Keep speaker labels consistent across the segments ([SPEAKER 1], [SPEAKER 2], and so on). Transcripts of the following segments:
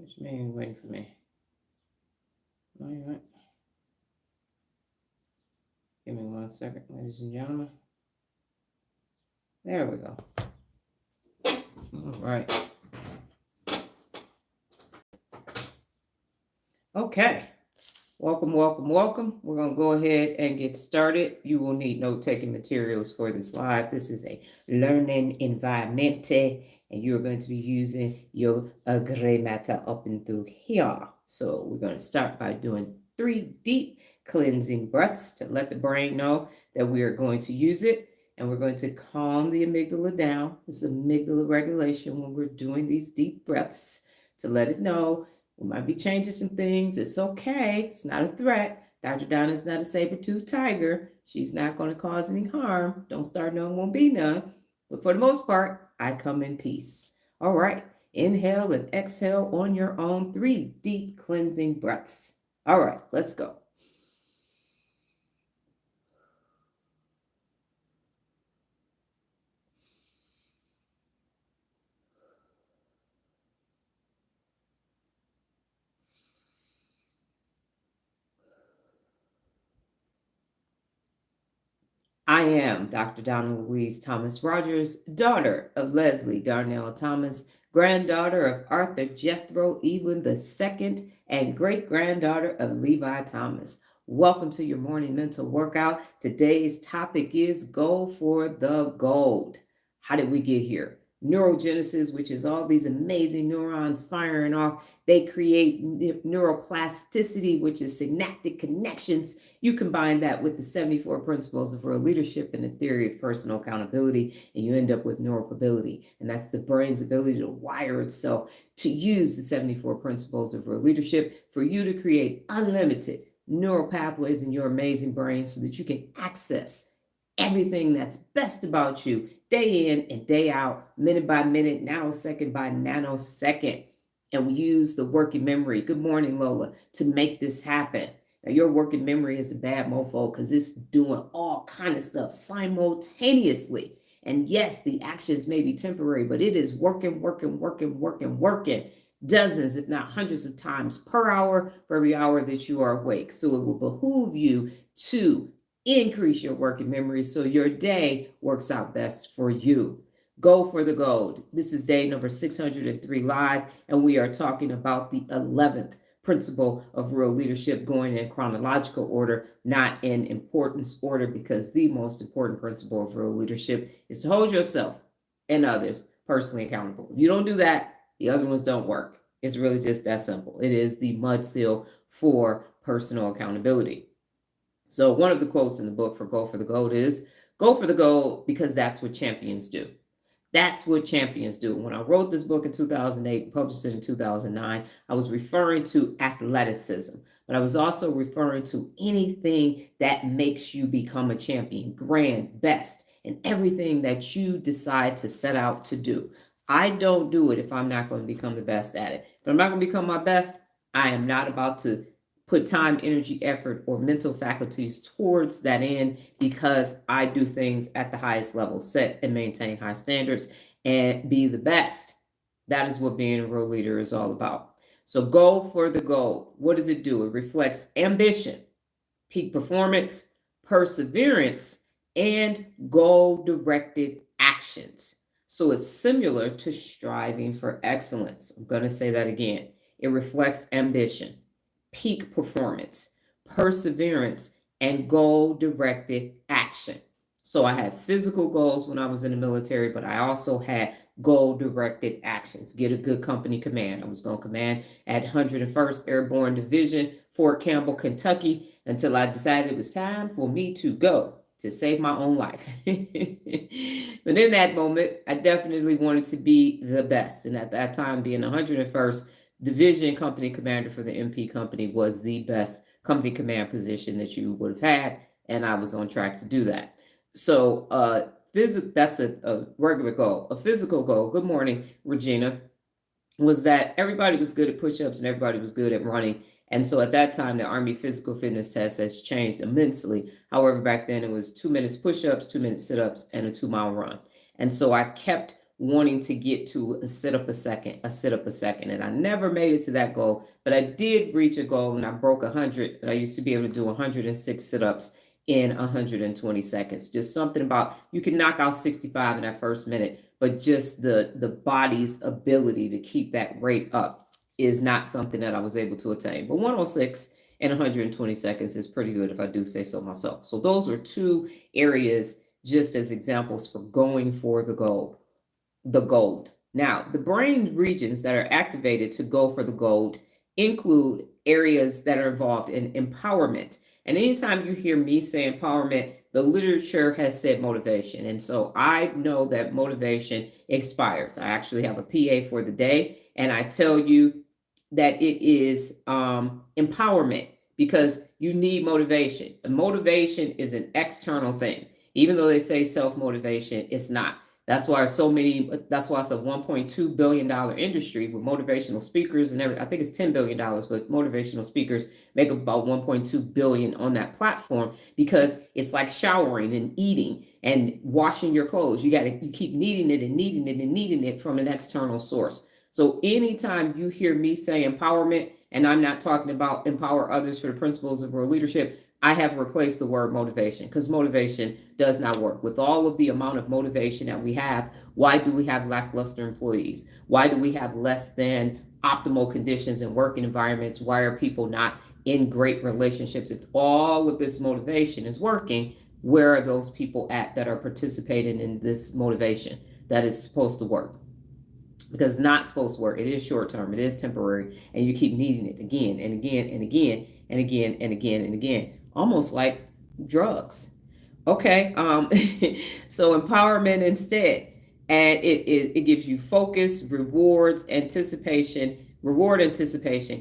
[SPEAKER 1] What you mean waiting for me? No, you ain't. Give me 1 second, ladies and gentlemen. There we go. All right. Okay. Welcome, welcome, welcome. We're going to go ahead and get started. You will need note-taking materials for this live. This is a learning environment, and you're going to be using your gray matter up and through here. So we're going to start by doing 3 deep cleansing breaths to let the brain know that we are going to use it. And we're going to calm the amygdala down. This is amygdala regulation when we're doing these deep breaths to let it know. We might be changing some things. It's okay. It's not a threat. Dr. Donna's not a saber-toothed tiger. She's not going to cause any harm. Don't start none, won't be none. But for the most part, I come in peace. All right. Inhale and exhale on your own. 3 deep cleansing breaths. All right. Let's go. I am Dr. Donna Louise Thomas-Rodgers, daughter of Leslie Darnell Thomas, granddaughter of Arthur Jethro Evelyn II, and great-granddaughter of Levi Thomas. Welcome to your morning mental workout. Today's topic is Go for the Gold. How did we get here? Neurogenesis, which is all these amazing neurons firing off. They create neuroplasticity, which is synaptic connections. You combine that with the 74 principles of real leadership and the theory of personal accountability, and you end up with neuropability. And that's the brain's ability to wire itself to use the 74 principles of real leadership for you to create unlimited neural pathways in your amazing brain so that you can access everything that's best about you day in and day out, minute by minute, nanosecond by nanosecond. And we use the working memory. Good morning, Lola, to make this happen. Now, your working memory is a bad mofo because it's doing all kind of stuff simultaneously. And yes, the actions may be temporary, but it is working dozens, if not hundreds of times per hour for every hour that you are awake. So it will behoove you to increase your working memory so your day works out best for you. Go for the gold. This is day number 603 live, and we are talking about the 11th principle of real leadership, going in chronological order, not in importance order, because the most important principle of real leadership is to hold yourself and others personally accountable. If you don't do that, the other ones don't work. It's really just that simple. It is the mud seal for personal accountability. So one of the quotes in the book for Go for the Gold is, go for the gold because that's what champions do. That's what champions do. When I wrote this book in 2008 and published it in 2009, I was referring to athleticism, but I was also referring to anything that makes you become a champion, grand, best, in everything that you decide to set out to do. I don't do it if I'm not going to become the best at it. If I'm not going to become my best, I am not about to put time, energy, effort, or mental faculties towards that end, because I do things at the highest level, set and maintain high standards, and be the best. That is what being a real leader is all about. So go for the goal. What does it do? It reflects ambition, peak performance, perseverance, and goal-directed actions. So it's similar to striving for excellence. I'm going to say that again. It reflects ambition, peak performance, perseverance, and goal-directed action. So I had physical goals when I was in the military, but I also had goal-directed actions. Get a good company command. I was going to command at 101st Airborne Division, Fort Campbell, Kentucky, until I decided it was time for me to go to save my own life. But in that moment, I definitely wanted to be the best. And at that time, being 101st Division Company Commander for the MP Company was the best company command position that you would have had, and I was on track to do that. So that's a regular goal. A physical goal, good morning, Regina, was that everybody was good at push-ups and everybody was good at running. And so at that time, the Army physical fitness test has changed immensely. However, back then it was 2 minutes push-ups, 2 minutes sit-ups, and a 2-mile run. And so I kept wanting to get to a sit up a second. And I never made it to that goal, but I did reach a goal and I broke 100. I used to be able to do 106 sit-ups in 120 seconds. Just something about, you can knock out 65 in that first minute, but just the body's ability to keep that rate up is not something that I was able to attain. But 106 in 120 seconds is pretty good if I do say so myself. So those are two areas just as examples for going for the gold. Now, the brain regions that are activated to go for the gold include areas that are involved in empowerment. And anytime you hear me say empowerment, the literature has said motivation. And so I know that motivation expires. I actually have a PA for the day, and I tell you that it is empowerment, because you need motivation. And motivation is an external thing. Even though they say self-motivation, it's not. That's why it's a $1.2 billion industry with motivational speakers and everything. I think it's $10 billion, but motivational speakers make about $1.2 billion on that platform, because it's like showering and eating and washing your clothes. You keep needing it and needing it and needing it from an external source. So anytime you hear me say empowerment, and I'm not talking about empower others for the principles of world leadership, I have replaced the word motivation, because motivation does not work. With all of the amount of motivation that we have, why do we have lackluster employees? Why do we have less than optimal conditions in working environments? Why are people not in great relationships? If all of this motivation is working, where are those people at that are participating in this motivation that is supposed to work? Because it's not supposed to work. It is short term, it is temporary, and you keep needing it again and again and again and again and again and again, almost like drugs. Okay, so empowerment instead, and it gives you focus, reward anticipation,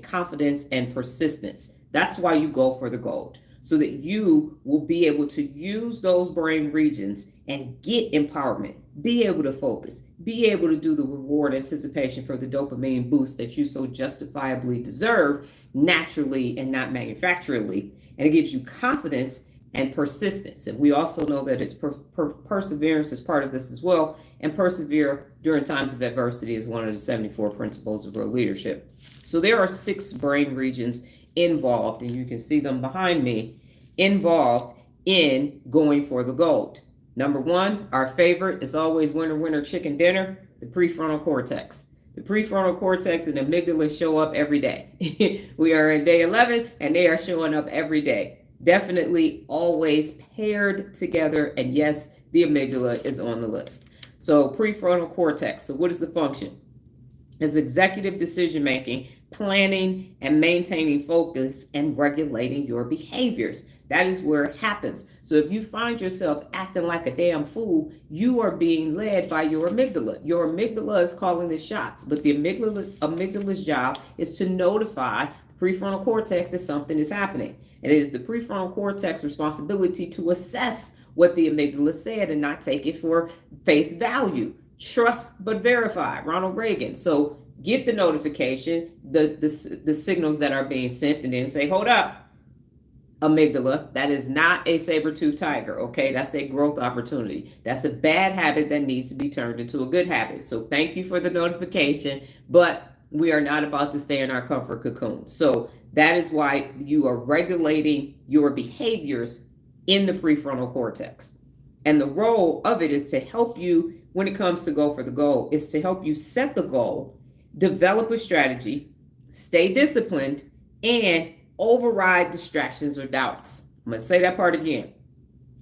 [SPEAKER 1] confidence, and persistence. That's why you go for the gold, so that you will be able to use those brain regions and get empowerment, be able to focus, be able to do the reward anticipation for the dopamine boost that you so justifiably deserve naturally and not manufacturally. And it gives you confidence and persistence. And we also know that it's perseverance is part of this as well. And persevere during times of adversity is one of the 74 principles of real leadership. So there are 6 brain regions involved, and you can see them behind me, involved in going for the gold. Number 1, our favorite is always winner, chicken dinner, the prefrontal cortex. The prefrontal cortex and the amygdala show up every day. We are in day 11 and they are showing up every day. Definitely always paired together. And yes, the amygdala is on the list. So prefrontal cortex. So what is the function? Is executive decision making, planning and maintaining focus, and regulating your behaviors. That is where it happens. So if you find yourself acting like a damn fool, you are being led by your amygdala. Your amygdala is calling the shots, but the amygdala's job is to notify the prefrontal cortex that something is happening. And it is the prefrontal cortex responsibility to assess what the amygdala said and not take it for face value. Trust but verify, Ronald Reagan. So get the notification, the signals that are being sent, and then say, hold up, amygdala, that is not a saber-toothed tiger, okay? That's a growth opportunity. That's a bad habit that needs to be turned into a good habit. So thank you for the notification, but we are not about to stay in our comfort cocoon. So that is why you are regulating your behaviors in the prefrontal cortex. And the role of it is to help you, when it comes to go for the goal, is to help you set the goal, develop a strategy, stay disciplined, and override distractions or doubts. I'm going to say that part again.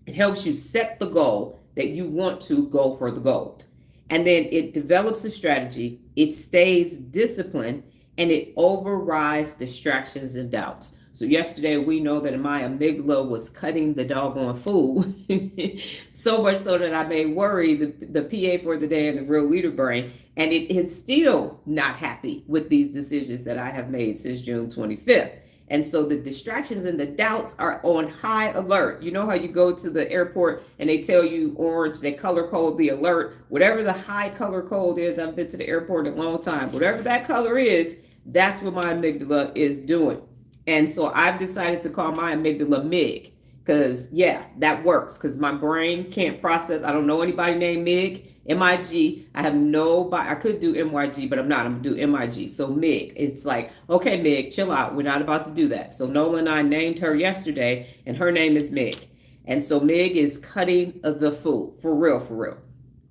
[SPEAKER 1] It helps you set the goal that you want to go for the gold. And then it develops a strategy, it stays disciplined, and it overrides distractions and doubts. So yesterday, we know that my amygdala was cutting the doggone food, so much so that I made worry the PA for the day and the real leader brain, and it is still not happy with these decisions that I have made since June 25th. And so the distractions and the doubts are on high alert. You know how you go to the airport and they tell you orange, they color code the alert. Whatever the high color code is, I've been to the airport a long time. Whatever that color is, that's what my amygdala is doing. And so I've decided to call my amygdala MIG, because yeah, that works, because my brain can't process. I don't know anybody named MIG, MIG, I have nobody, I could do MYG, but I'm not. I'm gonna do MIG. So MIG, it's like, okay, MIG, chill out. We're not about to do that. So Nola and I named her yesterday, and her name is MIG. And so MIG is cutting the food, for real, for real.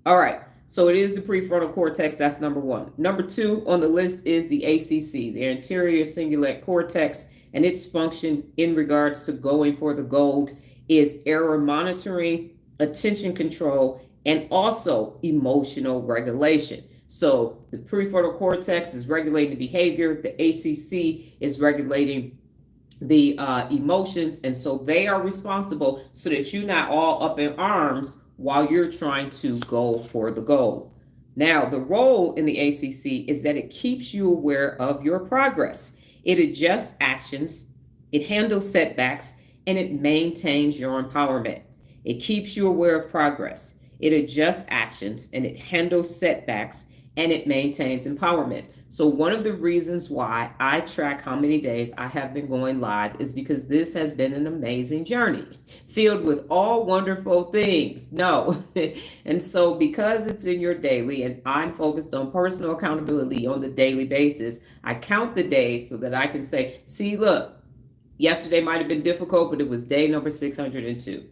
[SPEAKER 1] All right. So it is the prefrontal cortex. That's number one. Number two on the list is the ACC, the anterior cingulate cortex, and its function in regards to going for the gold is error monitoring, attention control, and also emotional regulation. So the prefrontal cortex is regulating behavior, the ACC is regulating the emotions, and so they are responsible so that you're not all up in arms while you're trying to go for the goal. Now, the role in the ACC is that it keeps you aware of your progress. It adjusts actions, it handles setbacks, and it maintains your empowerment. It keeps you aware of progress. It adjusts actions, and it handles setbacks, and it maintains empowerment. So one of the reasons why I track how many days I have been going live is because this has been an amazing journey filled with all wonderful things. No. And so because it's in your daily and I'm focused on personal accountability on the daily basis, I count the days so that I can say, see, look, yesterday might have been difficult, but it was day number 602.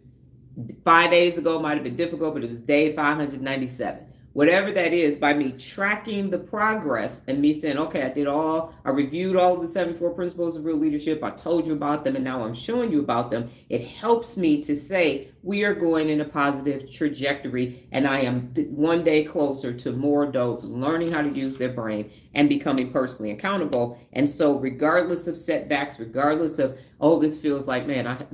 [SPEAKER 1] 5 days ago might have been difficult, but it was day 597. Whatever that is, by me tracking the progress and me saying, okay, I reviewed all of the 74 principles of real leadership. I told you about them, and now I'm showing you about them. It helps me to say we are going in a positive trajectory, and I am one day closer to more adults learning how to use their brain and becoming personally accountable. And so regardless of setbacks, regardless of, oh, this feels like, man,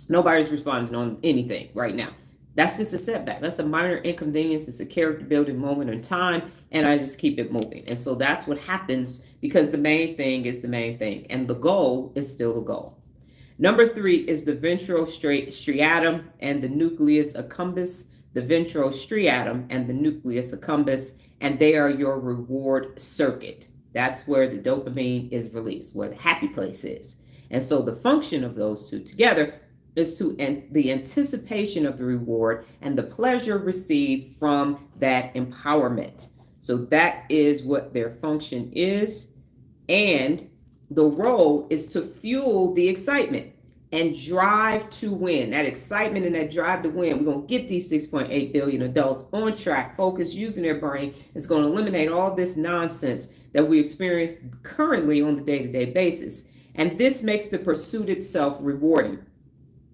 [SPEAKER 1] nobody's responding on anything right now. That's just a setback. That's a minor inconvenience. It's a character building moment in time, and I just keep it moving. And so that's what happens because the main thing is the main thing, and the goal is still the goal. Number 3 is the ventral striatum and the nucleus accumbens. The ventral striatum and the nucleus accumbens, and they are your reward circuit. That's where the dopamine is released, where the happy place is. And so the function of those two together is to the anticipation of the reward and the pleasure received from that empowerment. So that is what their function is. And the role is to fuel the excitement and drive to win. That excitement and that drive to win. We're going to get these 6.8 billion adults on track, focused, using their brain. It's going to eliminate all this nonsense that we experience currently on the day-to-day basis. And this makes the pursuit itself rewarding.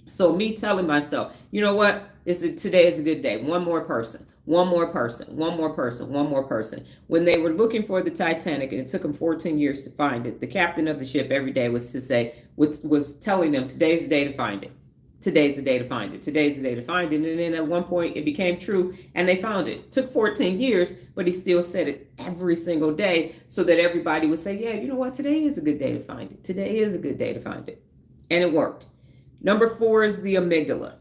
[SPEAKER 1] So me telling myself, you know what? Today is a good day. One more person, one more person, one more person, one more person. When they were looking for the Titanic and it took them 14 years to find it, the captain of the ship every day was telling them, today's the day to find it. Today's the day to find it. Today's the day to find it. And then at one point it became true and they found it. It took 14 years, but he still said it every single day so that everybody would say, yeah, you know what? Today is a good day to find it. Today is a good day to find it. And it worked. Number 4 is the amygdala.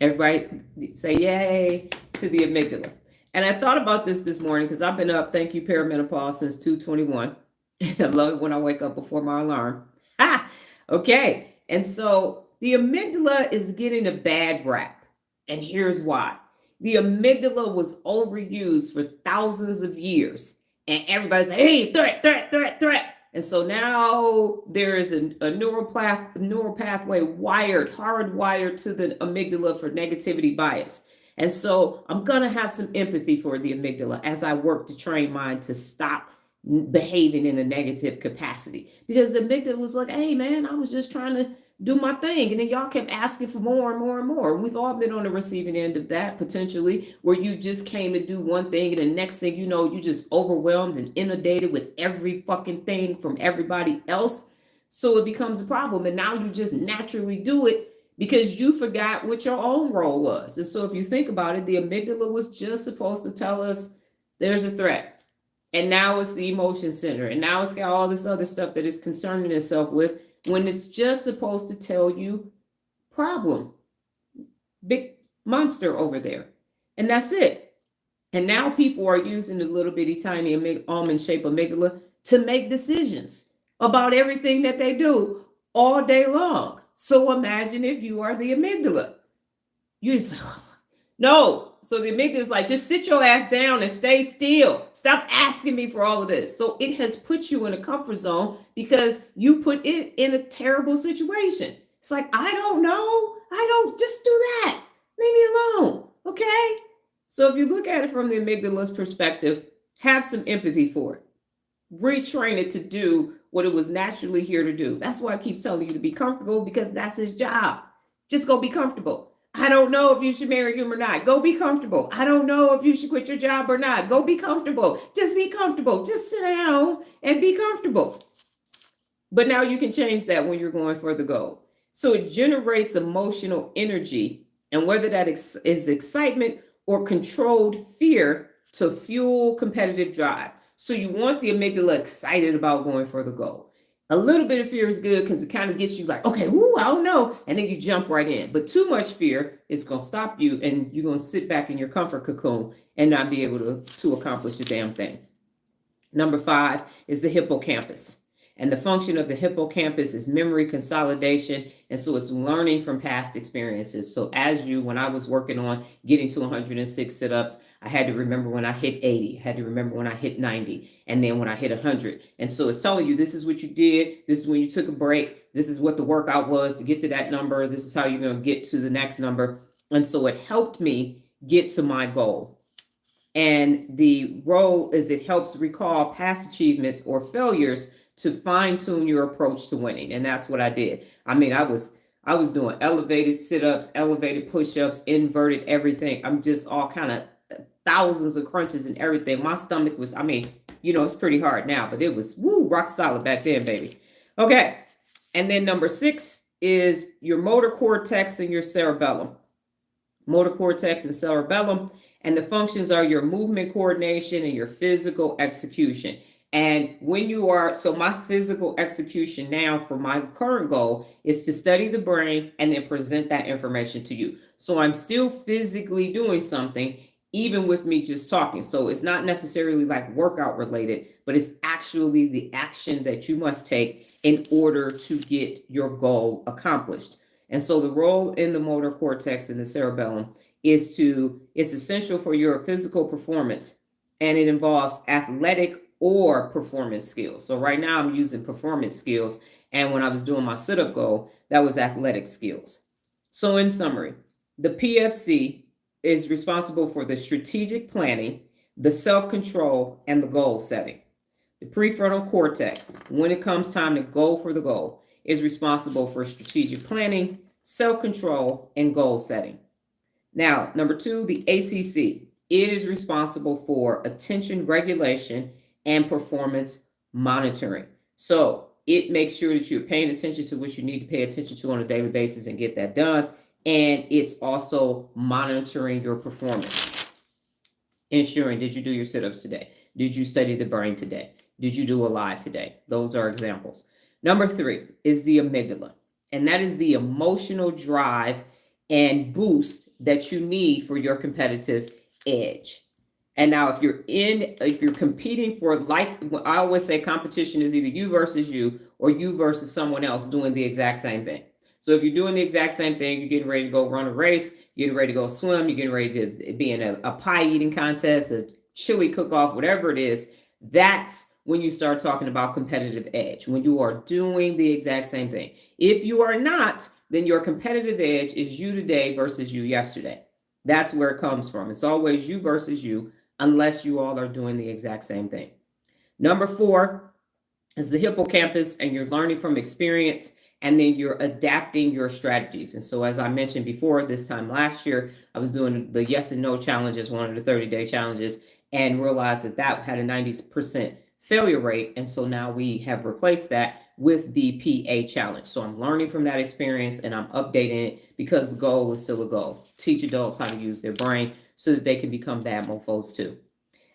[SPEAKER 1] Everybody say yay to the amygdala. And I thought about this morning because I've been up, thank you, perimenopause, since 2:21. I love it when I wake up before my alarm. Okay. And so the amygdala is getting a bad rap. And here's why. The amygdala was overused for thousands of years. And everybody's like, hey, threat, threat, threat, threat. And so now there is a neural pathway hardwired to the amygdala for negativity bias. And so I'm going to have some empathy for the amygdala as I work to train mine to stop behaving in a negative capacity. Because the amygdala was like, hey, man, I was just trying to do my thing. And then y'all kept asking for more and more and more. We've all been on the receiving end of that, potentially, where you just came to do one thing. And the next thing you know, you just overwhelmed and inundated with every fucking thing from everybody else. So it becomes a problem. And now you just naturally do it because you forgot what your own role was. And so if you think about it, the amygdala was just supposed to tell us there's a threat. And now it's the emotion center. And now it's got all this other stuff that it's concerning itself with, when it's just supposed to tell you problem, big monster over there. And that's it. And now people are using the little bitty tiny almond shaped amygdala to make decisions about everything that they do all day long. So imagine if you are the amygdala. You just, no, So the amygdala is like, just sit your ass down and stay still. Stop asking me for all of this. So it has put you in a comfort zone because you put it in a terrible situation. It's like, I don't know. I don't, just do that. Leave me alone. Okay. So if you look at it from the amygdala's perspective, have some empathy for it. Retrain it to do what it was naturally here to do. That's why I keep telling you to be comfortable, because that's his job. Just go be comfortable. I don't know if you should marry him or not. Go be comfortable. I don't know if you should quit your job or not. Go be comfortable. Just be comfortable. Just sit down and be comfortable. But now you can change that when you're going for the goal. So it generates emotional energy, and whether that is excitement or controlled fear, to fuel competitive drive. So you want the amygdala excited about going for the goal. A little bit of fear is good because it kind of gets you like, okay, whoo, I don't know. And then you jump right in. But too much fear is going to stop you, and you're going to sit back in your comfort cocoon and not be able to accomplish the damn thing. Number 5 is the hippocampus. And the function of the hippocampus is memory consolidation. And so it's learning from past experiences. So when I was working on getting to 106 sit-ups, I had to remember when I hit 80, I had to remember when I hit 90, and then when I hit 100. And so it's telling you, this is what you did. This is when you took a break. This is what the workout was to get to that number. This is how you're going to get to the next number. And so it helped me get to my goal. And the role is it helps recall past achievements or failures to fine-tune your approach to winning. And that's what I did. I mean, I was doing elevated sit-ups, elevated push-ups, inverted everything. I'm just all kind of thousands of crunches and everything. My stomach was, it's pretty hard now, but it was rock solid back then, baby. Okay. And then number 6 is your motor cortex and your cerebellum. Motor cortex and cerebellum. And the functions are your movement coordination and your physical execution. And so my physical execution now for my current goal is to study the brain and then present that information to you. So I'm still physically doing something, even with me just talking. So it's not necessarily like workout related, but it's actually the action that you must take in order to get your goal accomplished. And so the role in the motor cortex and the cerebellum it's essential for your physical performance, and it involves athletic or performance skills. So right now I'm using performance skills. And when I was doing my sit-up goal, that was athletic skills. So in summary, the PFC is responsible for the strategic planning, the self-control, and the goal setting. The prefrontal cortex, when it comes time to go for the goal, is responsible for strategic planning, self-control, and goal setting. Now, number 2, the ACC. It is responsible for attention regulation and performance monitoring. So it makes sure that you're paying attention to what you need to pay attention to on a daily basis and get that done. And it's also monitoring your performance. Ensuring, did you do your sit-ups today? Did you study the brain today? Did you do a live today? Those are examples. Number 3 is the amygdala. And that is the emotional drive and boost that you need for your competitive edge. And now if you're competing for, like I always say, competition is either you versus you or you versus someone else doing the exact same thing. So if you're doing the exact same thing, you're getting ready to go run a race, you're getting ready to go swim, you're getting ready to be in a pie eating contest, a chili cook-off, whatever it is, that's when you start talking about competitive edge, when you are doing the exact same thing. If you are not, then your competitive edge is you today versus you yesterday. That's where it comes from. It's always you versus you, unless you all are doing the exact same thing. Number 4 is the hippocampus, and you're learning from experience, and then you're adapting your strategies. And so as I mentioned before, this time last year, I was doing the yes and no challenges, one of the 30-day challenges, and realized that had a 90% failure rate. And so now we have replaced that with the PA challenge. So I'm learning from that experience and I'm updating it because the goal is still a goal. Teach adults how to use their brain so that they can become bad mofos too.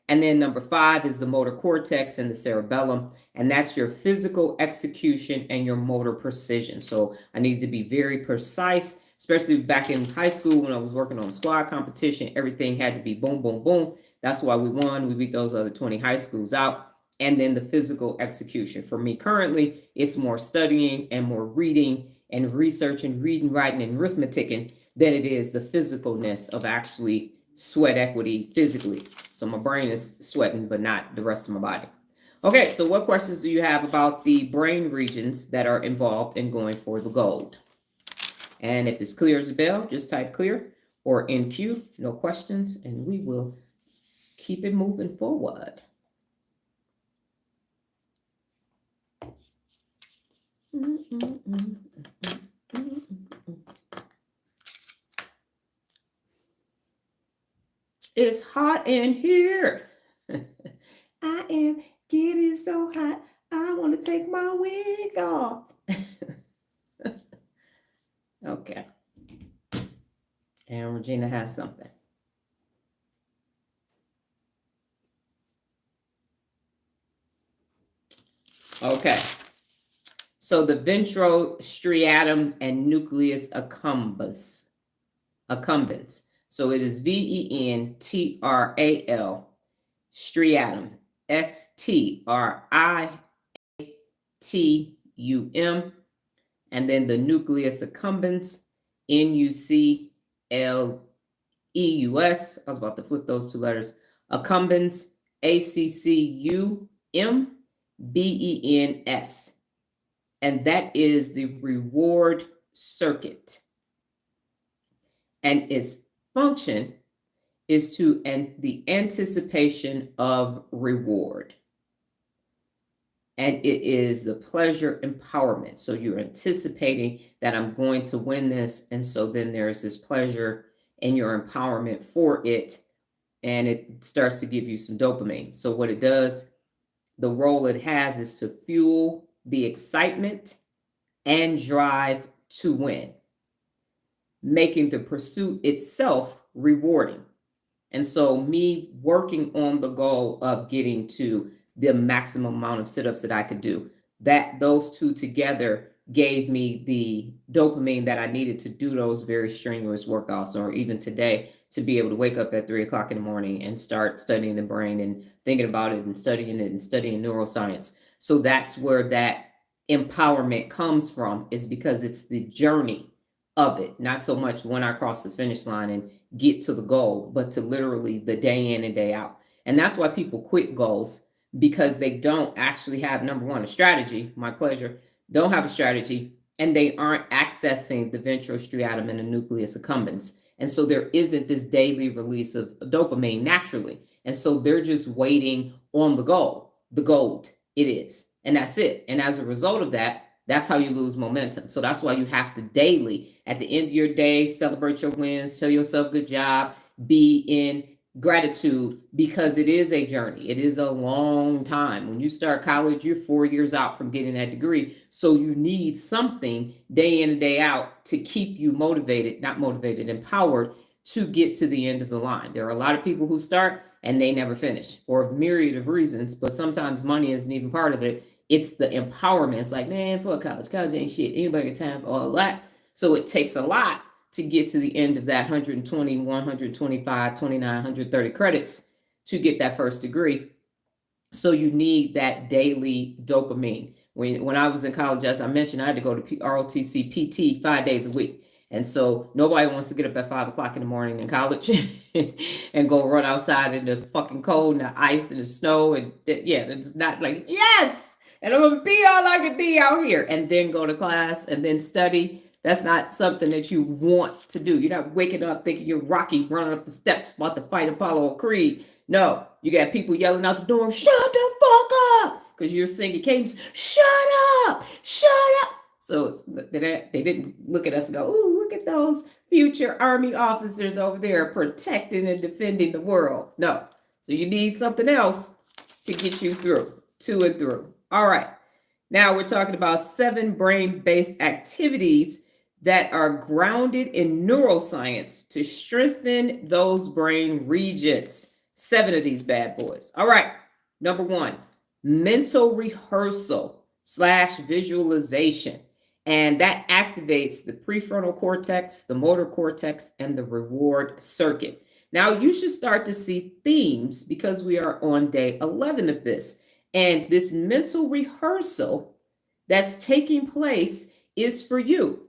[SPEAKER 1] And then number 5 is the motor cortex and the cerebellum. And that's your physical execution and your motor precision. So I need to be very precise, especially back in high school when I was working on squad competition. Everything had to be boom, boom, boom. That's why we won. We beat those other 20 high schools out. And then the physical execution. For me currently, it's more studying and more reading and researching, reading, writing, and arithmeticing than it is the physicalness of actually sweat equity physically. So my brain is sweating, but not the rest of my body. Okay, so what questions do you have about the brain regions that are involved in going for the gold? And if it's clear as a bell, just type clear or NQ, no questions, and we will keep it moving forward. It's hot in here. I am getting so hot. I want to take my wig off. Okay. And Regina has something. Okay. So the ventrostriatum and nucleus accumbens. So it is VENTRAL, striatum, STRIATUM, and then the nucleus accumbens, NUCLEUS. I was about to flip those two letters. Accumbens, ACCUMBENS. And that is the reward circuit. And its function is to the anticipation of reward. And it is the pleasure empowerment. So you're anticipating that I'm going to win this. And so then there's this pleasure and your empowerment for it. And it starts to give you some dopamine. So what it does, the role it has is to fuel the excitement and drive to win, making the pursuit itself rewarding. And so me working on the goal of getting to the maximum amount of sit-ups that I could do, that those two together gave me the dopamine that I needed to do those very strenuous workouts, or even today to be able to wake up at 3 o'clock in the morning and start studying the brain and thinking about it and studying neuroscience. So that's where that empowerment comes from, is because it's the journey of it, not so much when I cross the finish line and get to the goal, but to literally the day in and day out. And that's why people quit goals, because they don't actually have, number one, a strategy, my pleasure, don't have a strategy, and they aren't accessing the ventrostriatum and the nucleus accumbens. And so there isn't this daily release of dopamine naturally. And so they're just waiting on the goal, the gold it is. And that's it. And as a result of that, that's how you lose momentum. So that's why you have to daily, at the end of your day, celebrate your wins, tell yourself good job, be in gratitude, because it is a journey. It is a long time. When you start college, you're 4 years out from getting that degree. So you need something day in and day out to keep you motivated, not motivated, empowered to get to the end of the line. There are a lot of people who start and they never finish for a myriad of reasons, but sometimes money isn't even part of it. It's the empowerment. It's like, man, fuck college. College ain't shit. Anybody got time for all that? So it takes a lot to get to the end of that 120, 125, 29, 130 credits to get that first degree. So you need that daily dopamine. When I was in college, as I mentioned, I had to go to ROTC PT 5 days a week. And so nobody wants to get up at 5 o'clock in the morning in college and go run outside in the fucking cold and the ice and the snow. And it's not like, yes, and I'm going to be all I can be out here, and then go to class and then study. That's not something that you want to do. You're not waking up thinking you're Rocky running up the steps about to fight Apollo or Creed. No, you got people yelling out the door, shut the fuck up, because you're singing cadence, shut up, shut up. So they didn't look at us and go, ooh, look at those future Army officers over there protecting and defending the world. No. So you need something else to get you through, to and through. All right. Now we're talking about 7 brain-based activities that are grounded in neuroscience to strengthen those brain regions. 7 of these bad boys. All right. Number 1, mental rehearsal / visualization. And that activates the prefrontal cortex, the motor cortex, and the reward circuit. Now you should start to see themes because we are on day 11 of this. And this mental rehearsal that's taking place is for you.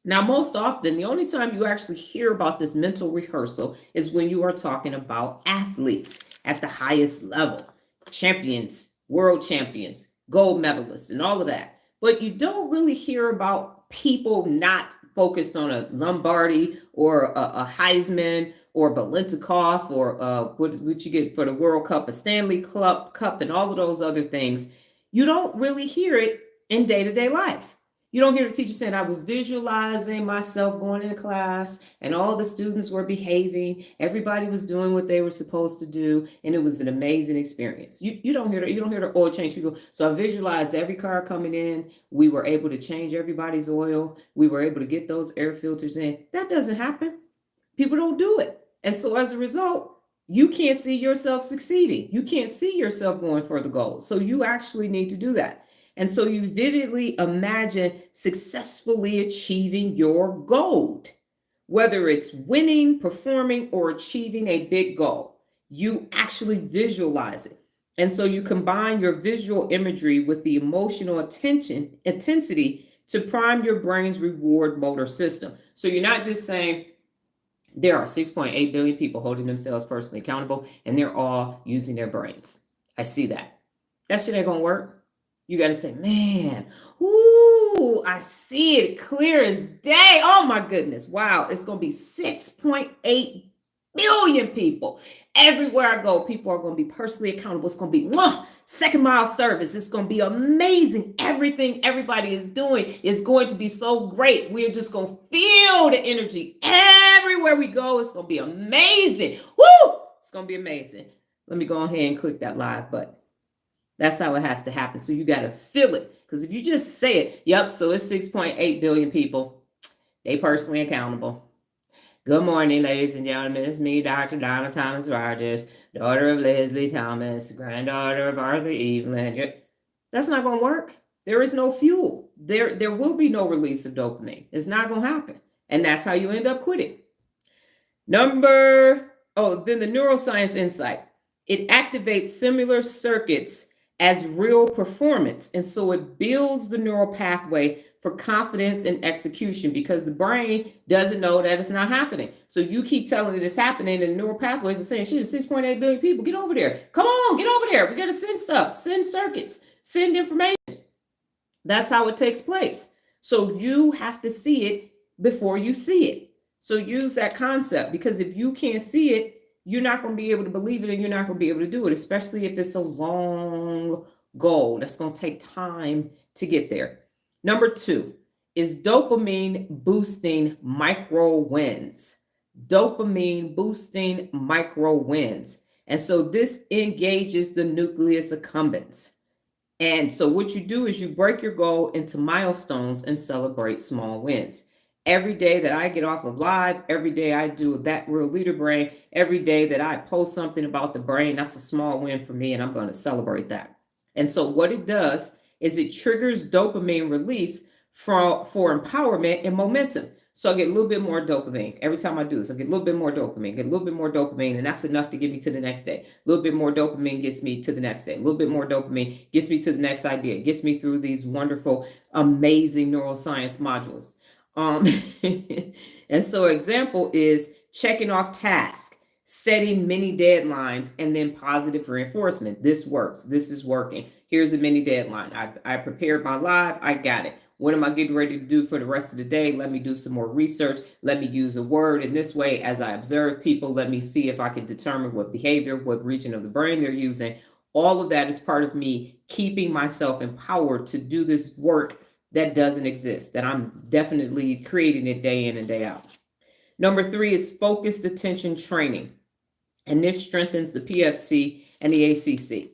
[SPEAKER 1] Now, most often, the only time you actually hear about this mental rehearsal is when you are talking about athletes at the highest level, champions, world champions, gold medalists, and all of that. But you don't really hear about people not focused on a Lombardi or a Heisman or Balentikov or what you get for the World Cup, a Stanley Cup, and all of those other things. You don't really hear it in day-to-day life. You don't hear the teacher saying, I was visualizing myself going into class and all the students were behaving. Everybody was doing what they were supposed to do. And it was an amazing experience. You don't hear that. You don't hear the oil change people. So I visualized every car coming in. We were able to change everybody's oil. We were able to get those air filters in. That doesn't happen. People don't do it. And so as a result, you can't see yourself succeeding. You can't see yourself going for the goal. So you actually need to do that. And so you vividly imagine successfully achieving your goal, whether it's winning, performing, or achieving a big goal. You actually visualize it. And so you combine your visual imagery with the emotional intensity to prime your brain's reward motor system. So you're not just saying, there are 6.8 billion people holding themselves personally accountable, and they're all using their brains. I see that. That shit ain't gonna work. You got to say, man, ooh, I see it clear as day. Oh my goodness. Wow. It's going to be 6.8 billion people. Everywhere I go, people are going to be personally accountable. It's going to be second mile service. It's going to be amazing. Everything everybody is doing is going to be so great. We're just going to feel the energy everywhere we go. It's going to be amazing. Woo! It's going to be amazing. Let me go ahead and click that live button. That's how it has to happen. So you got to feel it. Because if you just say it, yep, so it's 6.8 billion people. They personally accountable. Good morning, ladies and gentlemen. It's me, Dr. Donna Thomas-Rodgers, daughter of Leslie Thomas, granddaughter of Arthur Evelyn. That's not going to work. There is no fuel. There will be no release of dopamine. It's not going to happen. And that's how you end up quitting. Then the neuroscience insight. It activates similar circuits as real performance. And so it builds the neural pathway for confidence and execution because the brain doesn't know that it's not happening. So you keep telling it it's happening, and the neural pathways are saying, shit, it's 6.8 billion people. Get over there. Come on, get over there. We got to send stuff, send circuits, send information. That's how it takes place. So you have to see it before you see it. So use that concept, because if you can't see it, you're not going to be able to believe it, and you're not going to be able to do it, especially if it's a long goal that's going to take time to get there. Number 2 is dopamine boosting micro wins. Dopamine boosting micro wins. And so this engages the nucleus accumbens. And so what you do is you break your goal into milestones and celebrate small wins. Every day that I get off of live, every day I do that real leader brain, every day that I post something about the brain, that's a small win for me, and I'm going to celebrate that. And so what it does is it triggers dopamine release for empowerment and momentum. So I get a little bit more dopamine every time I do this. I get a little bit more dopamine, and that's enough to get me to the next day. A little bit more dopamine gets me to the next day. A little bit more dopamine gets me to the next idea, gets me through these wonderful, amazing neuroscience modules. And so example is checking off tasks, setting mini deadlines, and then positive reinforcement. This works. This is working. Here's a mini deadline. I prepared my live. I got it. What am I getting ready to do for the rest of the day? Let me do some more research. Let me use a word in this way as I observe people. Let me see if I can determine what behavior, what region of the brain they're using. All of that is part of me keeping myself empowered to do this work that doesn't exist, that I'm definitely creating it day in and day out. Number 3 is focused attention training. And this strengthens the PFC and the ACC.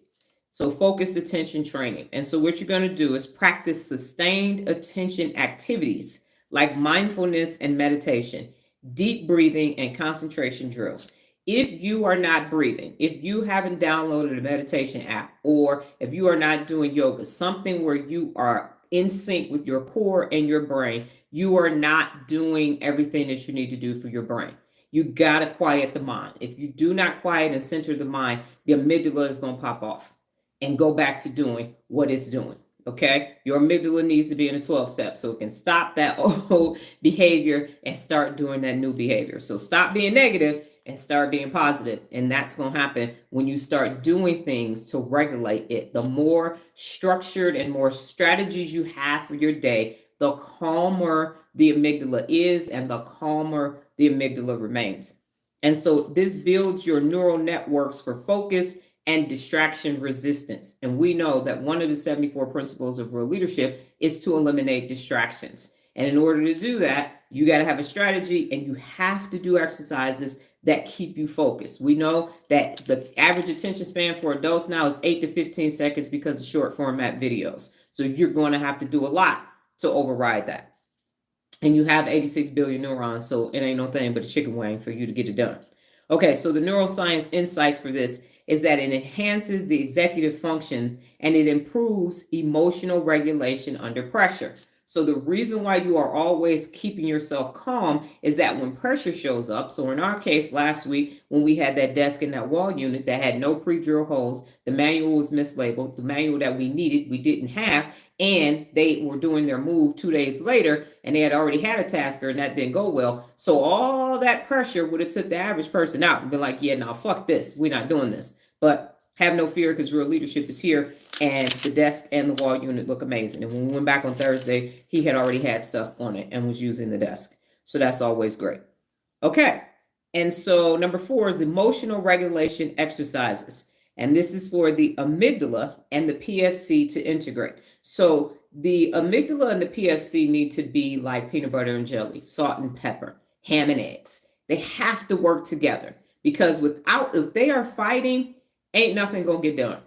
[SPEAKER 1] So focused attention training. And so what you're going to do is practice sustained attention activities like mindfulness and meditation, deep breathing, and concentration drills. If you are not breathing, if you haven't downloaded a meditation app, or if you are not doing yoga, something where you are in sync with your core and your brain, you are not doing everything that you need to do for your brain. You got to quiet the mind. If you do not quiet and center the mind, the amygdala is going to pop off and go back to doing what it's doing. Okay, your amygdala needs to be in a 12 step so it can stop that old behavior and start doing that new behavior. So stop being negative and start being positive. And that's going to happen when you start doing things to regulate it. The more structured and more strategies you have for your day, the calmer the amygdala is and the calmer the amygdala remains. And so this builds your neural networks for focus and distraction resistance. And we know that one of the 74 principles of real leadership is to eliminate distractions. And in order to do that, you got to have a strategy and you have to do exercises that keep you focused. We know that the average attention span for adults now is 8 to 15 seconds because of short format videos. So you're going to have to do a lot to override that. And you have 86 billion neurons, so it ain't no thing but a chicken wing for you to get it done. Okay, so the neuroscience insights for this is that it enhances the executive function and it improves emotional regulation under pressure. So the reason why you are always keeping yourself calm is that when pressure shows up, so in our case last week, when we had that desk in that wall unit that had no pre-drill holes, the manual was mislabeled, the manual that we needed, we didn't have, and they were doing their move 2 days later, and they had already had a tasker, and that didn't go well. So all that pressure would have took the average person out and been like, yeah, no, fuck this. We're not doing this. But have no fear because real leadership is here, and the desk and the wall unit look amazing. And when we went back on Thursday, he had already had stuff on it and was using the desk. So that's always great. Okay. And so number 4 is emotional regulation exercises. And this is for the amygdala and the PFC to integrate. So the amygdala and the PFC need to be like peanut butter and jelly, salt and pepper, ham and eggs. They have to work together because if they are fighting, ain't nothing gonna get done.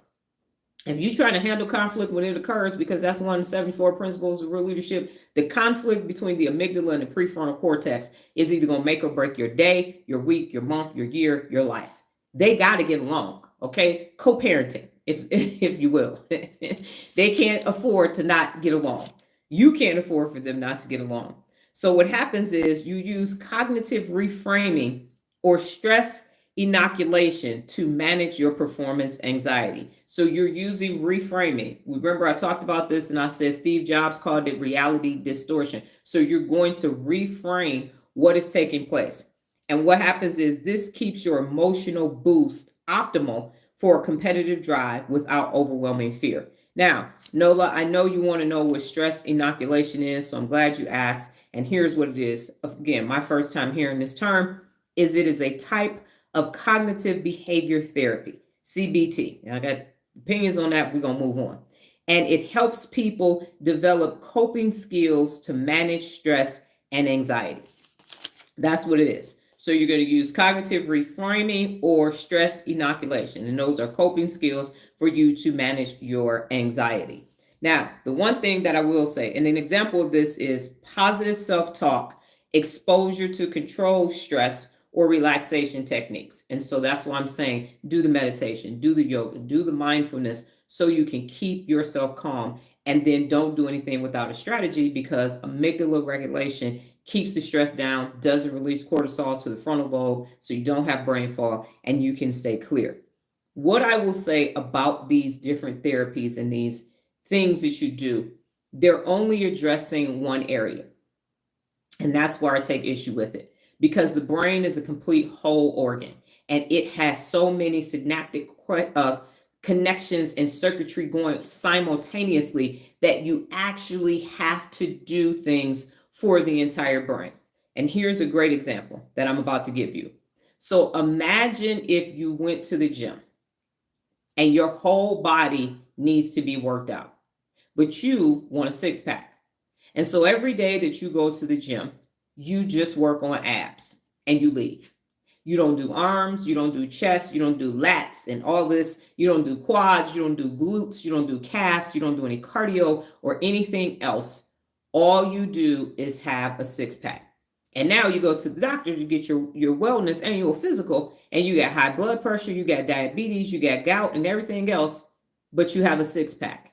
[SPEAKER 1] If you're trying to handle conflict when it occurs, because that's one of the 74 principles of real leadership, the conflict between the amygdala and the prefrontal cortex is either going to make or break your day, your week, your month, your year, your life. They got to get along, okay? Co-parenting, if you will. They can't afford to not get along. You can't afford for them not to get along. So what happens is you use cognitive reframing or stress inoculation to manage your performance anxiety. So you're using reframing. Remember, I talked about this and I said Steve Jobs called it reality distortion. So you're going to reframe what is taking place. And what happens is this keeps your emotional boost optimal for a competitive drive without overwhelming fear. Now, Nola, I know you want to know what stress inoculation is, so I'm glad you asked. And here's what it is. Again, my first time hearing this term is it is a type of cognitive behavior therapy, CBT. And I got opinions on that. We're going to move on. And it helps people develop coping skills to manage stress and anxiety. That's what it is. So you're going to use cognitive reframing or stress inoculation. And those are coping skills for you to manage your anxiety. Now, the one thing that I will say, and an example of this is positive self-talk, exposure to controlled stress, or relaxation techniques. And so that's why I'm saying do the meditation, do the yoga, do the mindfulness so you can keep yourself calm, and then don't do anything without a strategy because amygdala regulation keeps the stress down, doesn't release cortisol to the frontal lobe so you don't have brain fog and you can stay clear. What I will say about these different therapies and these things that you do, they're only addressing one area. And that's where I take issue with it. Because the brain is a complete whole organ and it has so many synaptic connections and circuitry going simultaneously that you actually have to do things for the entire brain. And here's a great example that I'm about to give you. So imagine if you went to the gym and your whole body needs to be worked out, but you want a six pack. And so every day that you go to the gym, you just work on abs and you leave. You don't do arms, you don't do chest, you don't do lats and all this. You don't do quads, you don't do glutes, you don't do calves, you don't do any cardio or anything else. All you do is have a six pack. And now you go to the doctor to get your wellness annual physical and you got high blood pressure, you got diabetes, you got gout and everything else, but you have a six pack.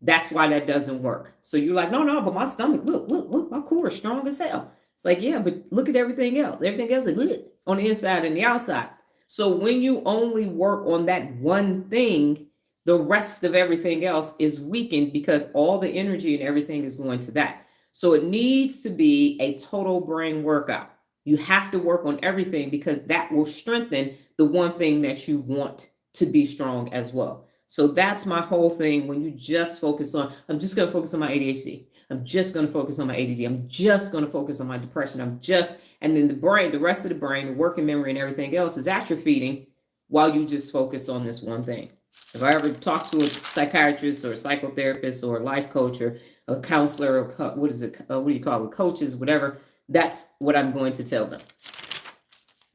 [SPEAKER 1] That's why that doesn't work. So you're like, no, but my stomach, look, my core is strong as hell. It's like, yeah, but look at everything else. Everything else is on the inside and the outside. So when you only work on that one thing, the rest of everything else is weakened because all the energy and everything is going to that. So it needs to be a total brain workout. You have to work on everything because that will strengthen the one thing that you want to be strong as well. So that's my whole thing. When you just focus on, I'm just going to focus on my ADHD. I'm just going to focus on my ADD. I'm just going to focus on my depression. And then the brain, the rest of the brain, the working memory and everything else is atrophying while you just focus on this one thing. If I ever talk to a psychiatrist or a psychotherapist or a life coach or a counselor, or what do you call it, coaches, whatever, that's what I'm going to tell them.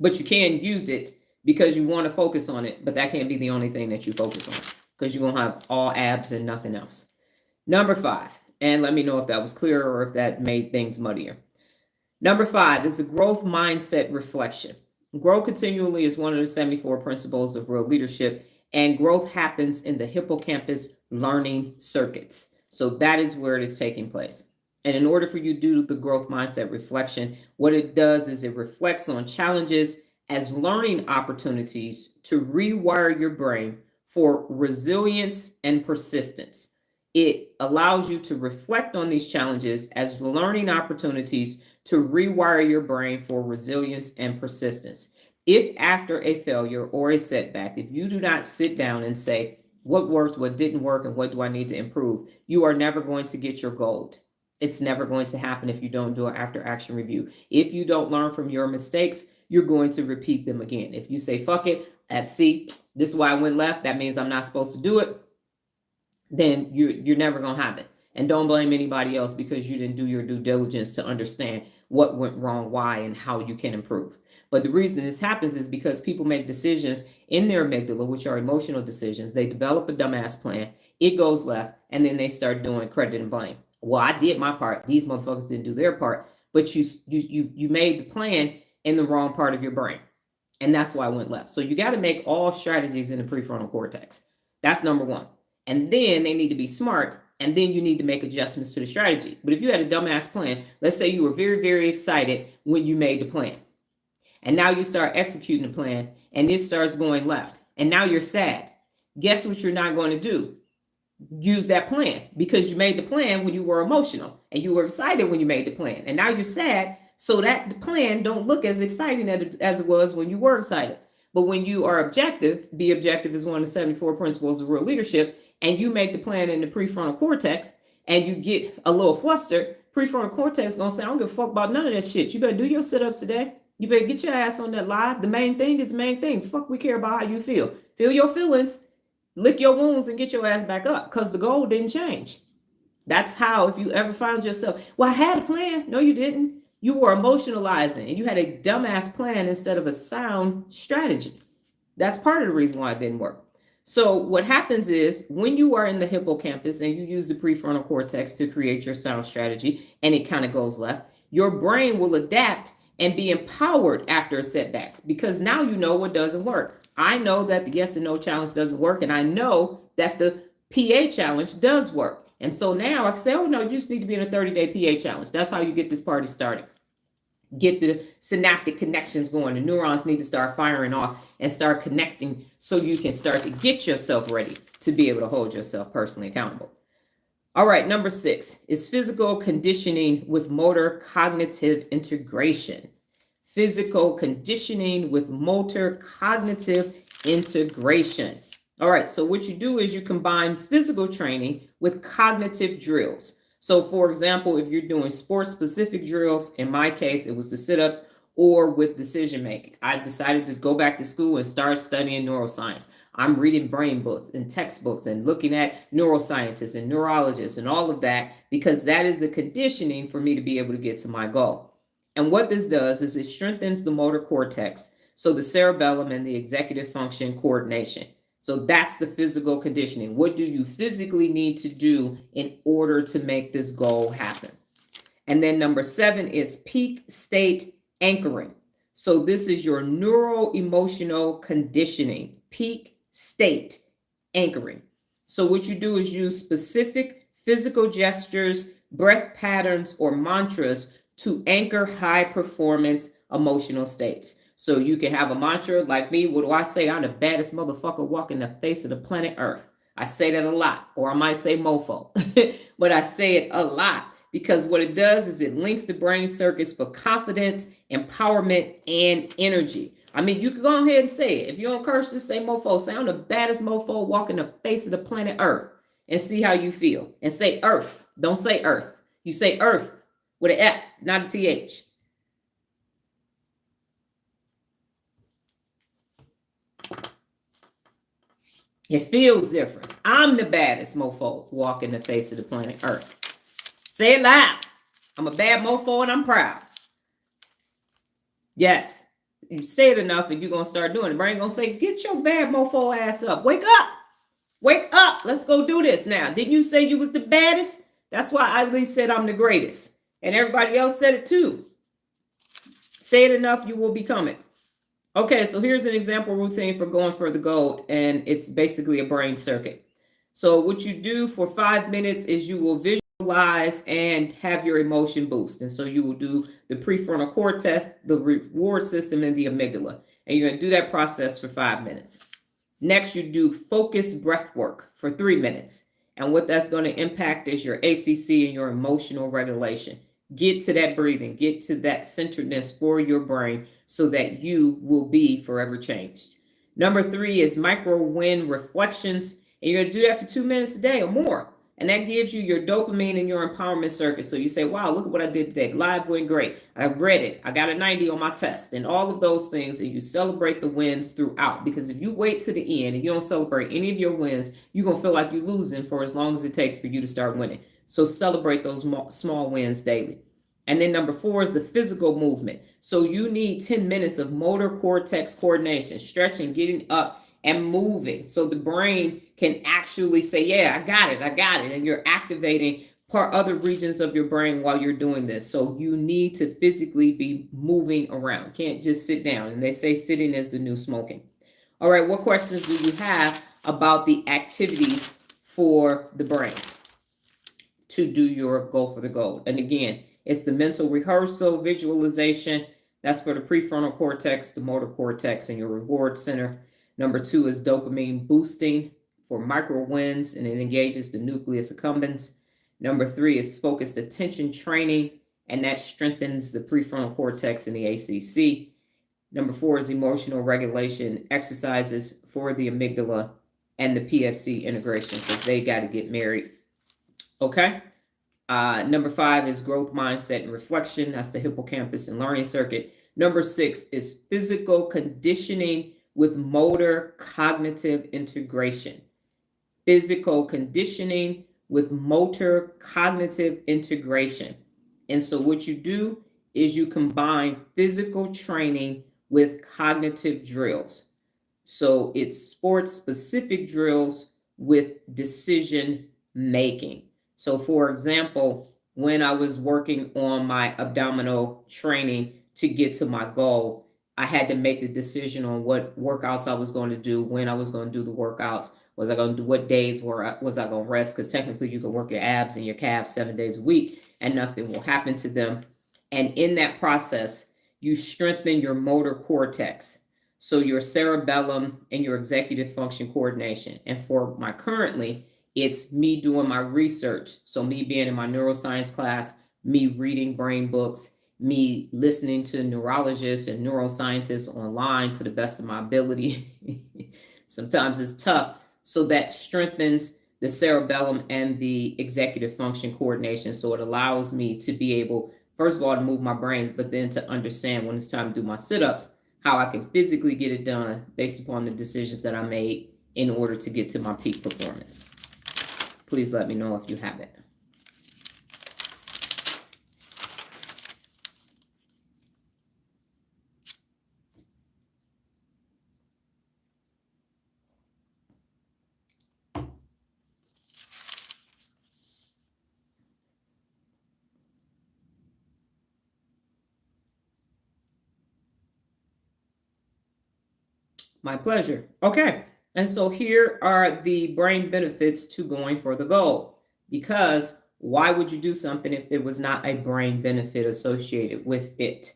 [SPEAKER 1] But you can use it because you want to focus on it, but that can't be the only thing that you focus on because you're going to have all abs and nothing else. Number 5, and let me know if that was clear or if that made things muddier. Number 5 is a growth mindset reflection. Grow continually is one of the 74 principles of real leadership, and growth happens in the hippocampus learning circuits. So that is where it is taking place. And in order for you to do the growth mindset reflection, what it does is it reflects on challenges as learning opportunities to rewire your brain for resilience and persistence. It allows you to reflect on these challenges as learning opportunities to rewire your brain for resilience and persistence. If after a failure or a setback, if you do not sit down and say, what worked, what didn't work, and what do I need to improve, you are never going to get your gold. It's never going to happen if you don't do an after action review. If you don't learn from your mistakes, you're going to repeat them again. If you say, fuck it, this is why I went left, that means I'm not supposed to do it, then you're never going to have it. And don't blame anybody else because you didn't do your due diligence to understand what went wrong, why, and how you can improve. But the reason this happens is because people make decisions in their amygdala, which are emotional decisions. They develop a dumbass plan, it goes left, and then they start doing credit and blame. Well, I did my part. These motherfuckers didn't do their part. But you made the plan in the wrong part of your brain. And that's why I went left. So you got to make all strategies in the prefrontal cortex. That's number 1. And then they need to be smart. And then you need to make adjustments to the strategy. But if you had a dumbass plan, let's say you were very, very excited when you made the plan. And now you start executing the plan and it starts going left. And now you're sad. Guess what you're not going to do? Use that plan because you made the plan when you were emotional and you were excited when you made the plan. And now you're sad. So that the plan don't look as exciting as it was when you were excited. But when you are objective, be objective is one of the 74 principles of real leadership, and you make the plan in the prefrontal cortex and you get a little flustered, prefrontal cortex is going to say, I don't give a fuck about none of that shit. You better do your sit-ups today. You better get your ass on that live. The main thing is the main thing. Fuck, we care about how you feel. Feel your feelings, lick your wounds, and get your ass back up because the goal didn't change. That's how, if you ever found yourself, well, I had a plan. No, you didn't. You were emotionalizing and you had a dumbass plan instead of a sound strategy. That's part of the reason why it didn't work. So what happens is when you are in the hippocampus and you use the prefrontal cortex to create your sound strategy and it kind of goes left, your brain will adapt and be empowered after setbacks because now you know what doesn't work. I know that the yes and no challenge doesn't work, and I know that the PA challenge does work. And so now I can say, oh no, you just need to be in a 30-day PA challenge. That's how you get this party started. Get the synaptic connections going. The neurons need to start firing off and start connecting so you can start to get yourself ready to be able to hold yourself personally accountable. All right, number 6 is physical conditioning with motor cognitive integration. Physical conditioning with motor cognitive integration. All right, so what you do is you combine physical training with cognitive drills. So for example, if you're doing sports-specific drills, in my case, it was the sit-ups or with decision making. I decided to go back to school and start studying neuroscience. I'm reading brain books and textbooks and looking at neuroscientists and neurologists and all of that because that is the conditioning for me to be able to get to my goal. And what this does is it strengthens the motor cortex, so the cerebellum and the executive function coordination. So that's the physical conditioning. What do you physically need to do in order to make this goal happen? And then number 7 is peak state anchoring. So this is your neuro-emotional conditioning, peak state anchoring. So what you do is use specific physical gestures, breath patterns, or mantras to anchor high performance emotional states. So you can have a mantra like me. What do I say? I'm the baddest motherfucker walking the face of the planet Earth. I say that a lot, or I might say mofo, but I say it a lot because what it does is it links the brain circuits for confidence, empowerment, and energy. I mean, you can go ahead and say it. If you don't curse, just say mofo. Say I'm the baddest mofo walking the face of the planet Earth and see how you feel. And say earth. Don't say earth. You say earth with an F, not a TH. It feels different. I'm the baddest mofo walking the face of the planet Earth. Say it loud. I'm a bad mofo and I'm proud. Yes. You say it enough and you're going to start doing it. The brain going to say, get your bad mofo ass up. Wake up. Wake up. Let's go do this now. Didn't you say you was the baddest? That's why I at least said I'm the greatest. And everybody else said it too. Say it enough, you will become it. Okay, so here's an example routine for going for the gold, and it's basically a brain circuit. So what you do for 5 minutes is you will visualize and have your emotion boost. And so you will do the prefrontal cortex, the reward system, and the amygdala. And you're going to do that process for 5 minutes. Next, you do focused breath work for 3 minutes. And what that's going to impact is your ACC and your emotional regulation. Get to that breathing, get to that centeredness for your brain so that you will be forever changed. Number 3 is micro win reflections. And you're going to do that for 2 minutes a day or more. And that gives you your dopamine and your empowerment circuit. So you say, wow, look at what I did today. Live went great. I read it. I got a 90 on my test and all of those things. And you celebrate the wins throughout. Because if you wait to the end and you don't celebrate any of your wins, you're going to feel like you're losing for as long as it takes for you to start winning. So celebrate those small wins daily. And then number 4 is the physical movement. So you need 10 minutes of motor cortex coordination, stretching, getting up and moving. So the brain can actually say, yeah, I got it. And you're activating other regions of your brain while you're doing this. So you need to physically be moving around. Can't just sit down. And they say sitting is the new smoking. All right, what questions do you have about the activities for the brain to do your goal for the gold? And again, it's the mental rehearsal, visualization. That's for the prefrontal cortex, the motor cortex, and your reward center. Number 2 is dopamine boosting for micro wins, and it engages the nucleus accumbens. Number 3 is focused attention training, and that strengthens the prefrontal cortex and the ACC. Number 4 is emotional regulation exercises for the amygdala and the PFC integration because they got to get married. Okay. Number 5 is growth mindset and reflection. That's the hippocampus and learning circuit. Number 6 is physical conditioning with motor cognitive integration. Physical conditioning with motor cognitive integration. And so what you do is you combine physical training with cognitive drills. So it's sports specific drills with decision making. So for example, when I was working on my abdominal training to get to my goal, I had to make the decision on what workouts I was going to do, when I was going to do the workouts. Was I going to do what days was I going to rest? Because technically you can work your abs and your calves 7 days a week and nothing will happen to them. And in that process, you strengthen your motor cortex. So your cerebellum and your executive function coordination. And for my currently, it's me doing my research. So me being in my neuroscience class, me reading brain books, me listening to neurologists and neuroscientists online to the best of my ability. Sometimes it's tough. So that strengthens the cerebellum and the executive function coordination. So it allows me to be able, first of all, to move my brain, but then to understand when it's time to do my sit-ups, how I can physically get it done based upon the decisions that I made in order to get to my peak performance. Please let me know if you have it. My pleasure. Okay. And so here are the brain benefits to going for the goal. Because why would you do something if there was not a brain benefit associated with it?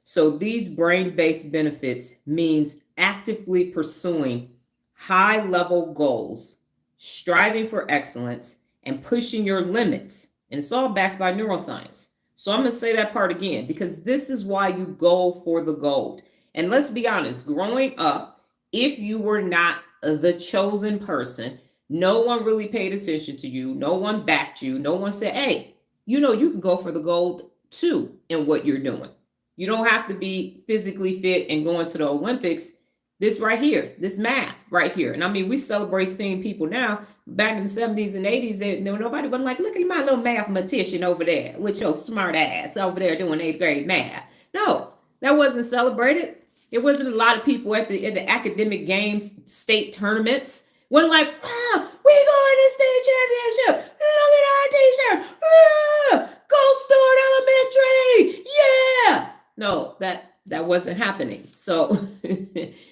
[SPEAKER 1] So these brain-based benefits means actively pursuing high-level goals striving for excellence, and pushing your limits. And it's all backed by neuroscience. So I'm going to say that part again, because this is why you go for the gold. And let's be honest, growing up, if you were not the chosen person, no one really paid attention to you. No one backed you. No one said, hey, you can go for the gold too in what you're doing. You don't have to be physically fit and going to the Olympics. This right here, this math right here. And I mean, we celebrate STEAM people now. Back in the 70s and 80s, nobody wasn't like, look at my little mathematician over there with your smart ass over there doing 8th grade math. No, that wasn't celebrated. It wasn't a lot of people at the academic games, state tournaments. Wasn't like, wow, we going to state championship. Look at our t-shirt. Gold Stewart Elementary. Yeah. No, that wasn't happening. So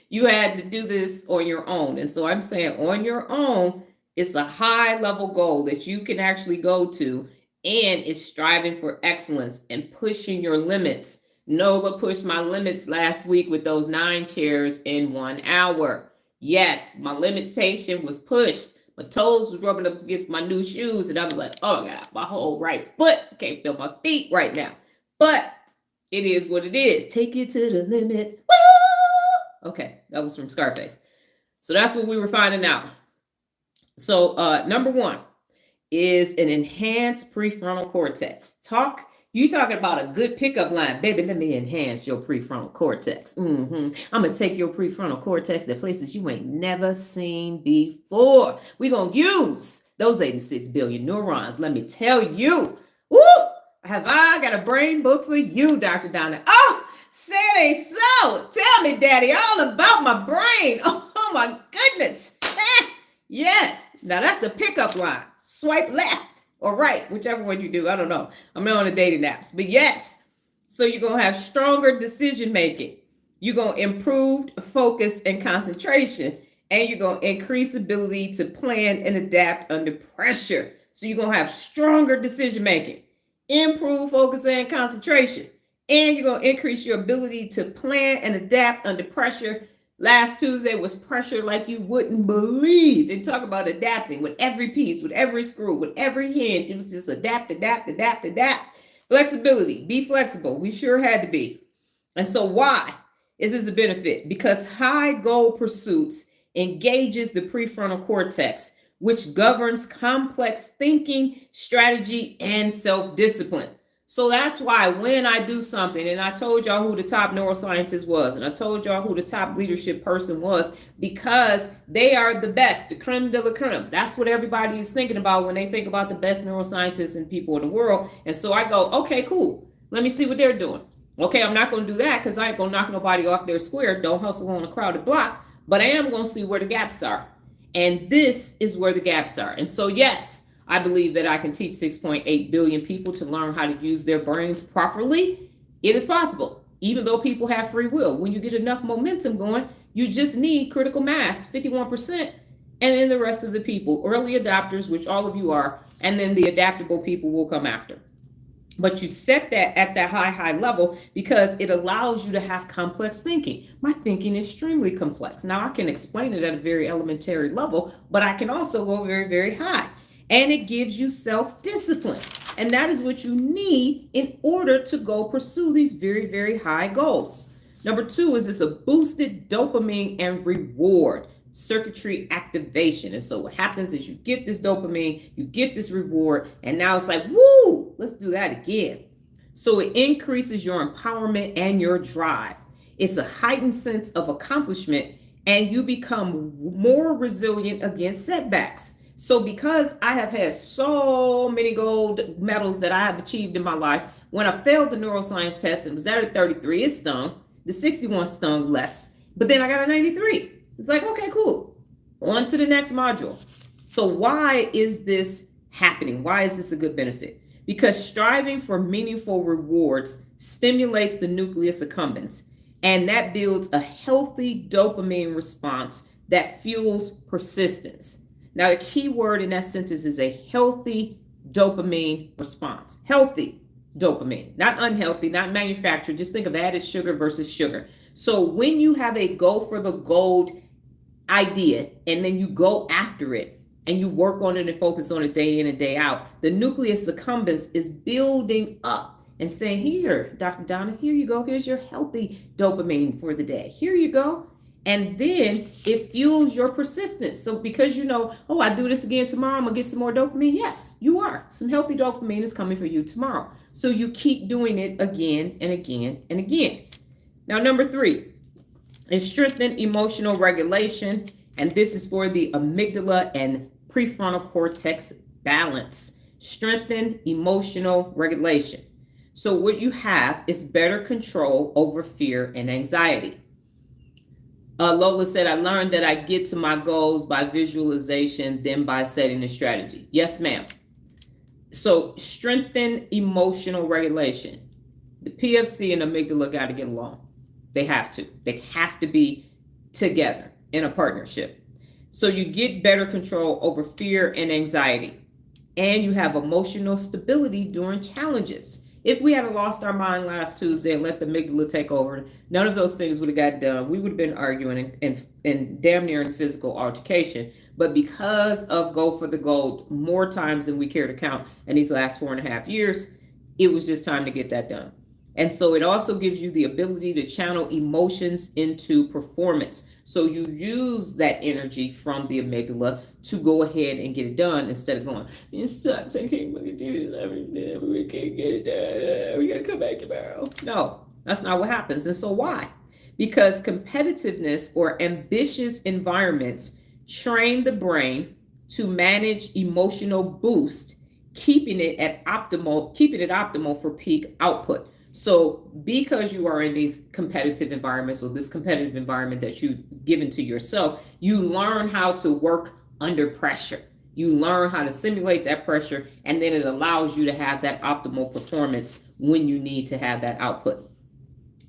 [SPEAKER 1] you had to do this on your own. And so I'm saying on your own, it's a high level goal that you can actually go to, and it's striving for excellence and pushing your limits. Nola pushed my limits last week with those 9 chairs in 1 hour. Yes, my limitation was pushed. My toes was rubbing up against my new shoes, and I was like, oh my God, my whole right foot. I can't feel my feet right now. But it is what it is. Take it to the limit. Woo! Okay, that was from Scarface. So that's what we were finding out. So number 1 is an enhanced prefrontal cortex. You talking about a good pickup line. Baby, let me enhance your prefrontal cortex. I'm going to take your prefrontal cortex to places you ain't never seen before. We're going to use those 86 billion neurons. Let me tell you. Woo! Have I got a brain book for you, Dr. Donna? Oh, say it ain't so. Tell me, Daddy, all about my brain. Oh my goodness. Yes. Now that's a pickup line. Swipe left or right, whichever one you do. I don't know. I'm not on the dating apps, but yes. So you're going to have stronger decision making. You're going to improve focus and concentration, and you're going to increase ability to plan and adapt under pressure. So you're going to have stronger decision making, improve focus and concentration, and you're going to increase your ability to plan and adapt under pressure. Last Tuesday was pressure like you wouldn't believe. And talk about adapting with every piece, with every screw, with every hinge. It was just adapt. Flexibility, be flexible. We sure had to be. And so why is this a benefit? Because high goal pursuits engages the prefrontal cortex, which governs complex thinking, strategy, and self-discipline. So that's why when I do something, and I told y'all who the top neuroscientist was, and I told y'all who the top leadership person was, because they are the best, the creme de la creme. That's what everybody is thinking about when they think about the best neuroscientists and people in the world. And so I go, okay, cool. Let me see what they're doing. Okay, I'm not going to do that because I ain't going to knock nobody off their square. Don't hustle on a crowded block. But I am going to see where the gaps are. And this is where the gaps are. And so, yes, I believe that I can teach 6.8 billion people to learn how to use their brains properly. It is possible, even though people have free will. When you get enough momentum going, you just need critical mass, 51%, and then the rest of the people, early adopters, which all of you are, and then the adaptable people will come after. But you set that at that high level because it allows you to have complex thinking. My thinking is extremely complex. Now, I can explain it at a very elementary level, but I can also go very, very high. And it gives you self-discipline. And that is what you need in order to go pursue these very, very high goals. Number 2 is this a boosted dopamine and reward circuitry activation. And so what happens is you get this dopamine, you get this reward, and now it's like, woo, let's do that again. So it increases your empowerment and your drive. It's a heightened sense of accomplishment, and you become more resilient against setbacks. So because I have had so many gold medals that I have achieved in my life, when I failed the neuroscience test and was at a 33, it stung. The 61 stung less, but then I got a 93. It's like, okay, cool. On to the next module. So why is this happening? Why is this a good benefit? Because striving for meaningful rewards stimulates the nucleus accumbens, and that builds a healthy dopamine response that fuels persistence. Now, the key word in that sentence is a healthy dopamine response. Healthy dopamine, not unhealthy, not manufactured. Just think of added sugar versus sugar. So when you have a go for the gold idea and then you go after it and you work on it and focus on it day in and day out, the nucleus accumbens is building up and saying, here, Dr. Donna, here you go. Here's your healthy dopamine for the day. Here you go. And then it fuels your persistence. So because you know, oh, I do this again tomorrow, I'm gonna get some more dopamine. Yes, you are. Some healthy dopamine is coming for you tomorrow. So you keep doing it again and again and again. Now, number 3 is strengthen emotional regulation. And this is for the amygdala and prefrontal cortex balance. Strengthen emotional regulation. So what you have is better control over fear and anxiety. Lola said, I learned that I get to my goals by visualization, then by setting a strategy. Yes, ma'am. So strengthen emotional regulation. The PFC and amygdala got to get along. They have to. They have to be together in a partnership. So you get better control over fear and anxiety. And you have emotional stability during challenges. If we had lost our mind last Tuesday and let the amygdala take over, none of those things would have got done. We would have been arguing and damn near in physical altercation. But because of go for the gold more times than we care to count in these last 4.5 years, it was just time to get that done. And so it also gives you the ability to channel emotions into performance. So you use that energy from the amygdala to go ahead and get it done instead of going, it sucks, I can't fucking do this every day, we can't get it done, we gotta come back tomorrow. No, that's not what happens. And so why? Because competitiveness or ambitious environments train the brain to manage emotional boost, keeping it optimal for peak output. So because you are in these competitive environments, or this competitive environment that you've given to yourself, you learn how to work under pressure. You learn how to simulate that pressure, and then it allows you to have that optimal performance when you need to have that output.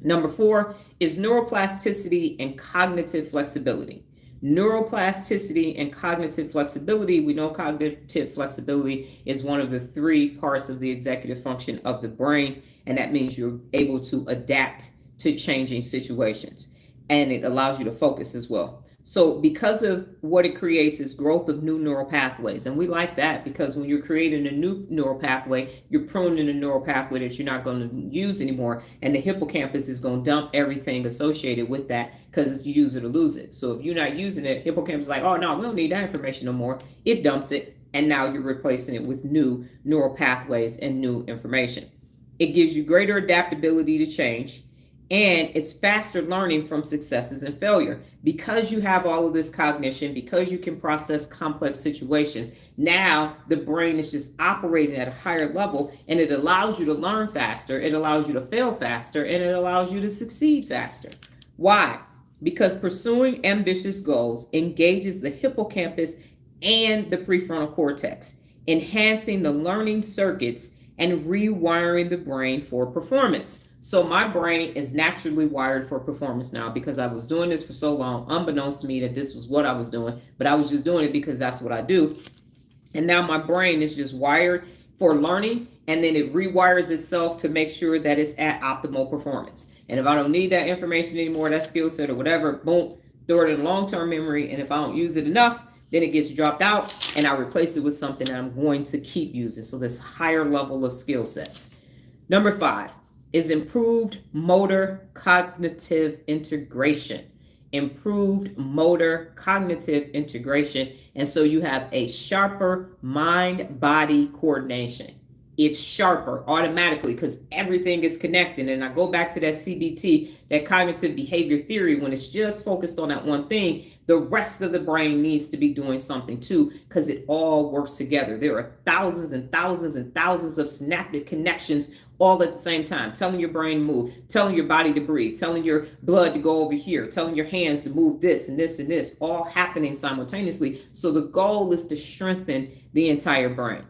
[SPEAKER 1] Number 4 is neuroplasticity and cognitive flexibility. Neuroplasticity and cognitive flexibility. We know cognitive flexibility is one of the 3 parts of the executive function of the brain, and that means you're able to adapt to changing situations, and it allows you to focus as well. So because of what it creates is growth of new neural pathways. And we like that because when you're creating a new neural pathway, you're pruning a neural pathway that you're not going to use anymore. And the hippocampus is going to dump everything associated with that because it's use it or lose it. So if you're not using it, hippocampus is like, oh no, we don't need that information no more. It dumps it. And now you're replacing it with new neural pathways and new information. It gives you greater adaptability to change. And it's faster learning from successes and failure. Because you have all of this cognition, because you can process complex situations, now the brain is just operating at a higher level, and it allows you to learn faster, it allows you to fail faster, and it allows you to succeed faster. Why? Because pursuing ambitious goals engages the hippocampus and the prefrontal cortex, enhancing the learning circuits and rewiring the brain for performance. So my brain is naturally wired for performance now because I was doing this for so long, unbeknownst to me that this was what I was doing, but I was just doing it because that's what I do. And now my brain is just wired for learning, and then it rewires itself to make sure that it's at optimal performance. And if I don't need that information anymore, that skill set or whatever, boom, throw it in long-term memory. And if I don't use it enough, then it gets dropped out and I replace it with something that I'm going to keep using. So this higher level of skill sets. Number 5 is improved motor cognitive integration. Improved motor cognitive integration. And so you have a sharper mind-body coordination. It's sharper automatically because everything is connected. And I go back to that CBT, that cognitive behavior theory, when it's just focused on that one thing, the rest of the brain needs to be doing something too, because it all works together. There are thousands and thousands and thousands of synaptic connections all at the same time, telling your brain to move, telling your body to breathe, telling your blood to go over here, telling your hands to move this and this and this, all happening simultaneously. So the goal is to strengthen the entire brain.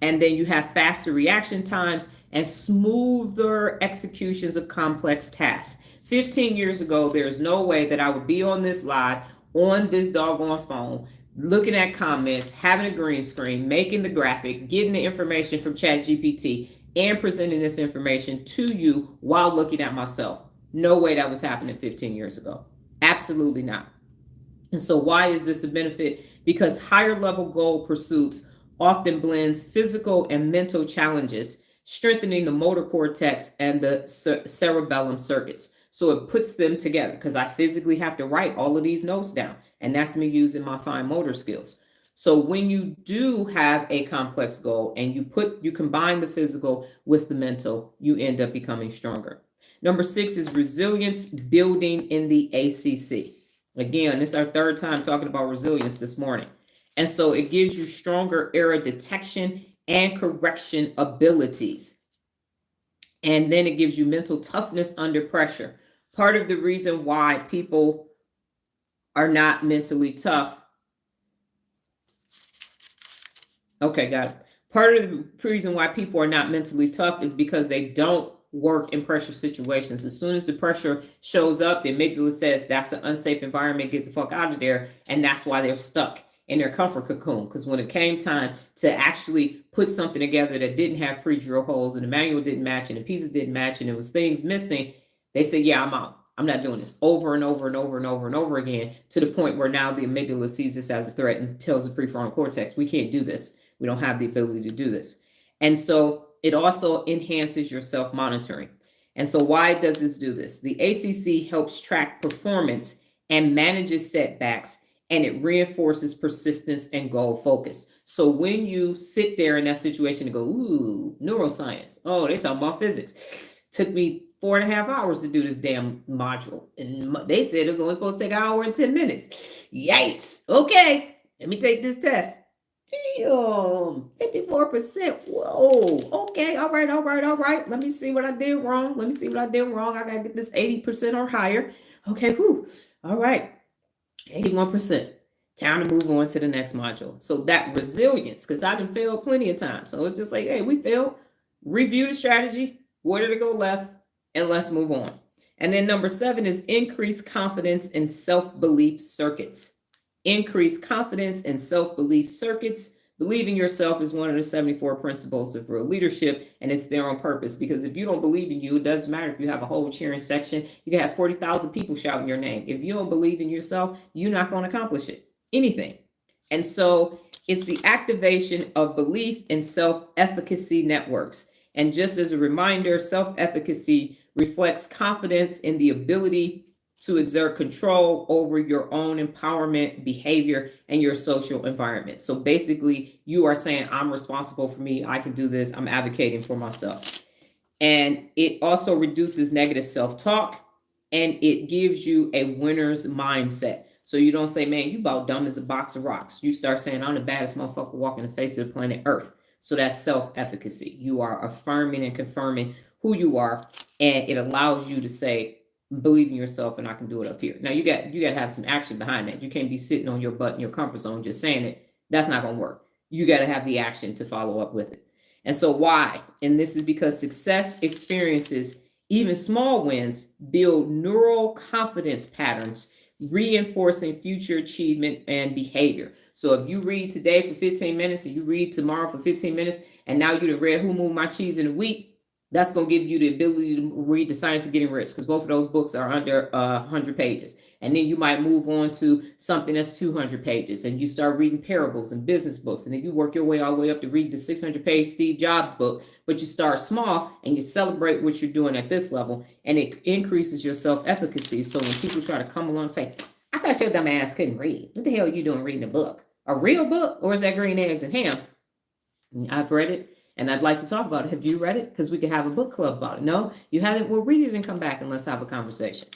[SPEAKER 1] And then you have faster reaction times and smoother executions of complex tasks. 15 years ago, there's no way that I would be on this live, on this doggone phone, looking at comments, having a green screen, making the graphic, getting the information from ChatGPT, and presenting this information to you while looking at myself. No way that was happening 15 years ago. Absolutely not. And so why is this a benefit because higher level goal pursuits often blends physical and mental challenges, strengthening the motor cortex and the cerebellum circuits. So it puts them together because I physically have to write all of these notes down, and that's me using my fine motor skills. So when you do have a complex goal and you combine the physical with the mental, you end up becoming stronger. Number 6 is resilience building in the ACC. Again, this is our third time talking about resilience this morning. And so it gives you stronger error detection and correction abilities. And then it gives you mental toughness under pressure. Part of the reason why people are not mentally tough. Okay, got it. Part of the reason why people are not mentally tough is because they don't work in pressure situations. As soon as the pressure shows up, the amygdala says that's an unsafe environment, get the fuck out of there. And that's why they're stuck in their comfort cocoon. Because when it came time to actually put something together that didn't have pre-drill holes and the manual didn't match and the pieces didn't match and there was things missing, they said, yeah, I'm out. I'm not doing this, over and over and over and over and over again, to the point where now the amygdala sees this as a threat and tells the prefrontal cortex, we can't do this. We don't have the ability to do this. And so it also enhances your self-monitoring. And so why does this do this? The ACC helps track performance and manages setbacks, and it reinforces persistence and goal focus. So when you sit there in that situation and go, ooh, neuroscience, oh, they talking about physics. Took me 4.5 hours to do this damn module. And they said it was only supposed to take an hour and 10 minutes. Yikes. Okay, let me take this test. 54%. Whoa. Okay. All right. Let me see what I did wrong. I gotta get this 80% or higher. Okay. Whew. All right. 81%. Time to move on to the next module. So that resilience, because I done failed plenty of times. So it's just like, hey, we failed. Review the strategy. Where did it go left? And let's move on. And then number 7 is increased confidence in self-belief circuits. Increase confidence in self-belief circuits. Believing yourself is one of the 74 principles of real leadership, and it's there on purpose, because if you don't believe in you, it doesn't matter if you have a whole cheering section. You can have 40,000 people shouting your name. If you don't believe in yourself, you're not going to accomplish anything. And so it's the activation of belief in self-efficacy networks. And just as a reminder, self-efficacy reflects confidence in the ability to exert control over your own empowerment, behavior, and your social environment. So basically, you are saying, I'm responsible for me. I can do this. I'm advocating for myself. And it also reduces negative self-talk, and it gives you a winner's mindset. So you don't say, man, you about dumb as a box of rocks. You start saying, I'm the baddest motherfucker walking the face of the planet Earth. So that's self-efficacy. You are affirming and confirming who you are, and it allows you to say, believe in yourself, and I can do it up here. Now you got to have some action behind that. You can't be sitting on your butt in your comfort zone just saying it. That's not going to work. You got to have the action to follow up with it. And so why? And this is because success experiences, even small wins, build neural confidence patterns, reinforcing future achievement and behavior. So if you read today for 15 minutes and you read tomorrow for 15 minutes, and now you done read Who Moved My Cheese in a Week, that's going to give you the ability to read The Science of Getting Rich, because both of those books are under 100 pages. And then you might move on to something that's 200 pages, and you start reading parables and business books. And then you work your way all the way up to read the 600-page Steve Jobs book. But you start small and you celebrate what you're doing at this level, and it increases your self-efficacy. So when people try to come along and say, I thought your dumb ass couldn't read. What the hell are you doing reading a book? A real book? Or is that Green Eggs and Ham? I've read it. And I'd like to talk about it. Have you read it? Because we could have a book club about it. No, you haven't? Well, read it and come back and let's have a conversation.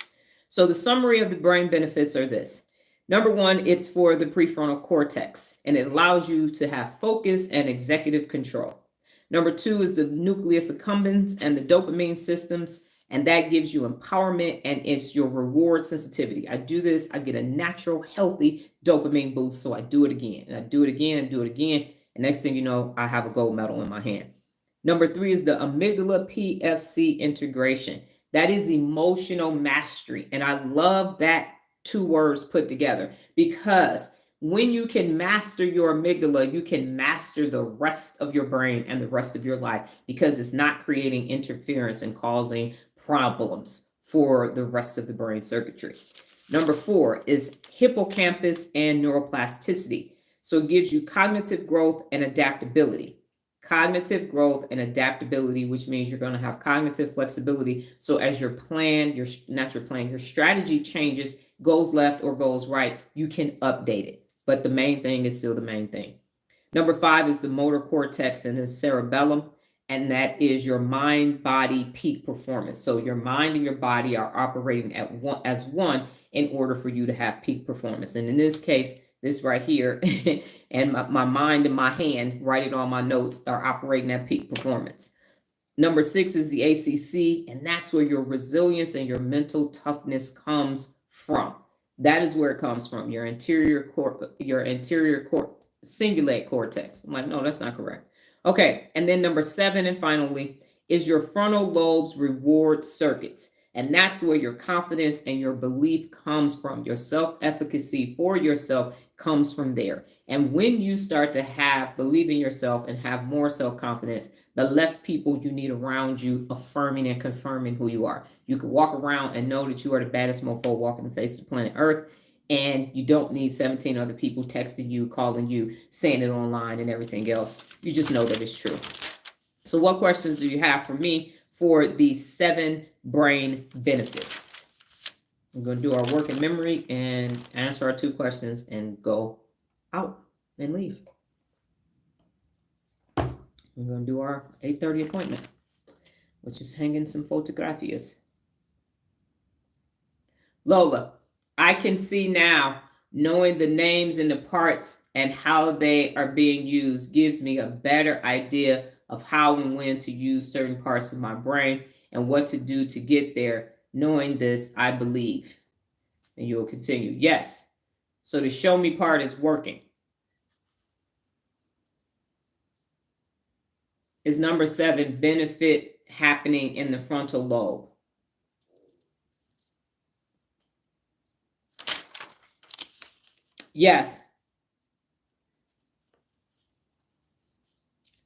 [SPEAKER 1] So the summary of the brain benefits are this. Number 1, it's for the prefrontal cortex, and it allows you to have focus and executive control. Number 2 is the nucleus accumbens and the dopamine systems, and that gives you empowerment, and it's your reward sensitivity. I do this, I get a natural, healthy dopamine boost, so I do it again, and I do it again, and do it again. And next thing you know, I have a gold medal in my hand. Number 3 is the amygdala PFC integration. That is emotional mastery. And I love that 2 words put together, because when you can master your amygdala, you can master the rest of your brain and the rest of your life, because it's not creating interference and causing problems for the rest of the brain circuitry. Number 4 is hippocampus and neuroplasticity. So it gives you cognitive growth and adaptability. Cognitive growth and adaptability, which means you're going to have cognitive flexibility. So as your plan, your strategy changes, goes left or goes right, you can update it. But the main thing is still the main thing. Number 5 is the motor cortex and the cerebellum, and that is your mind-body peak performance. So your mind and your body are operating as one in order for you to have peak performance. And in this case, this right here, and my mind and my hand, writing all my notes, are operating at peak performance. Number 6 is the ACC, and that's where your resilience and your mental toughness comes from. That is where it comes from, your anterior cingulate cortex. I'm like, no, that's not correct. Okay, and then number 7, and finally, is your frontal lobe's reward circuits. And that's where your confidence and your belief comes from. Your self-efficacy for yourself comes from there. And when you start to believe in yourself and have more self-confidence, the less people you need around you affirming and confirming who you are. You can walk around and know that you are the baddest mofo walking the face of the planet Earth, and you don't need 17 other people texting you, calling you, saying it online and everything else. You just know that it's true. So what questions do you have for me for the 7 brain benefits? I'm going to do our working memory and answer our 2 questions and go out and leave. We're going to do our 8:30 appointment, which is hanging some photographs. Lola, I can see now, knowing the names and the parts and how they are being used gives me a better idea of how and when to use certain parts of my brain and what to do to get there. Knowing this, I believe. And you will continue. Yes. So the show me part is working. Is number 7, benefit happening in the frontal lobe? Yes.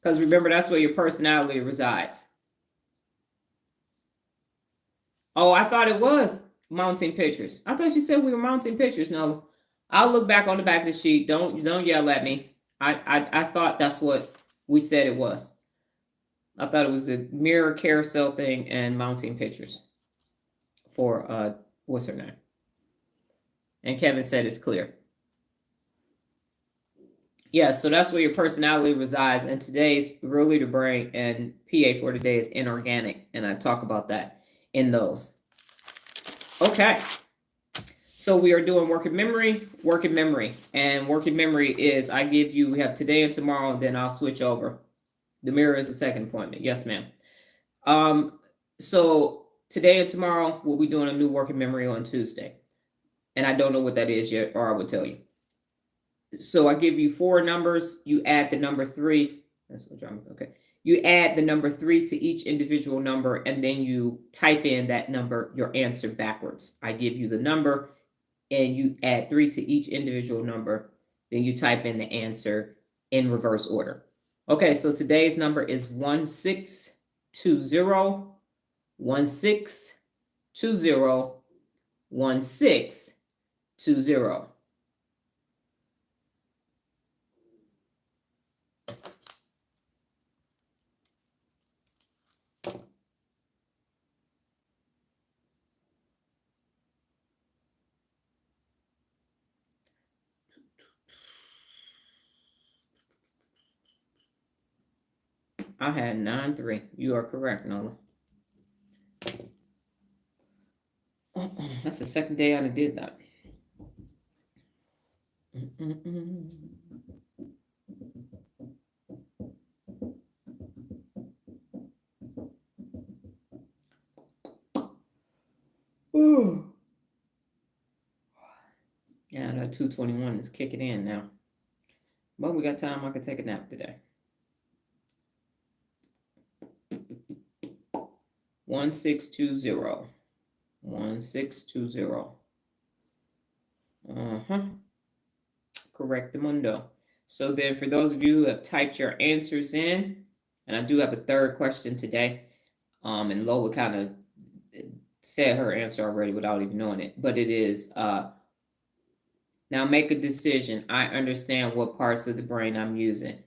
[SPEAKER 1] Because remember, that's where your personality resides. Oh, I thought it was mounting pictures. I thought you said we were mounting pictures. No, I'll look back on the back of the sheet. Don't yell at me. I thought that's what we said it was. I thought it was a mirror carousel thing and mounting pictures for what's her name? And Kevin said it's clear. Yeah, so that's where your personality resides. And today's Real Leader Brain and PA for today is inorganic. And I talk about that in those. Okay. So we are doing working memory. And working memory is we have today and tomorrow, and then I'll switch over. The mirror is the second appointment. Yes, ma'am. So today and tomorrow, we'll be doing a new working memory on Tuesday. And I don't know what that is yet, or I would tell you. So I give you 4 numbers. You add the number 3. That's what I'm okay. You add the number 3 to each individual number, and then you type in that number, your answer backwards. I give you the number, and you add 3 to each individual number. Then you type in the answer in reverse order. Okay, so today's number is 1620 1620 1620. I had 9-3. You are correct, Nola. That's the second day I did that. Ooh. Yeah, that 221 is kicking in now. But we got time. I can take a nap today. 1620 1620. Correctamundo. So then for those of you who have typed your answers in, and I do have a third question today, and Lola kind of said her answer already without even knowing it, but it is Now make a decision. I understand what parts of the brain I'm using.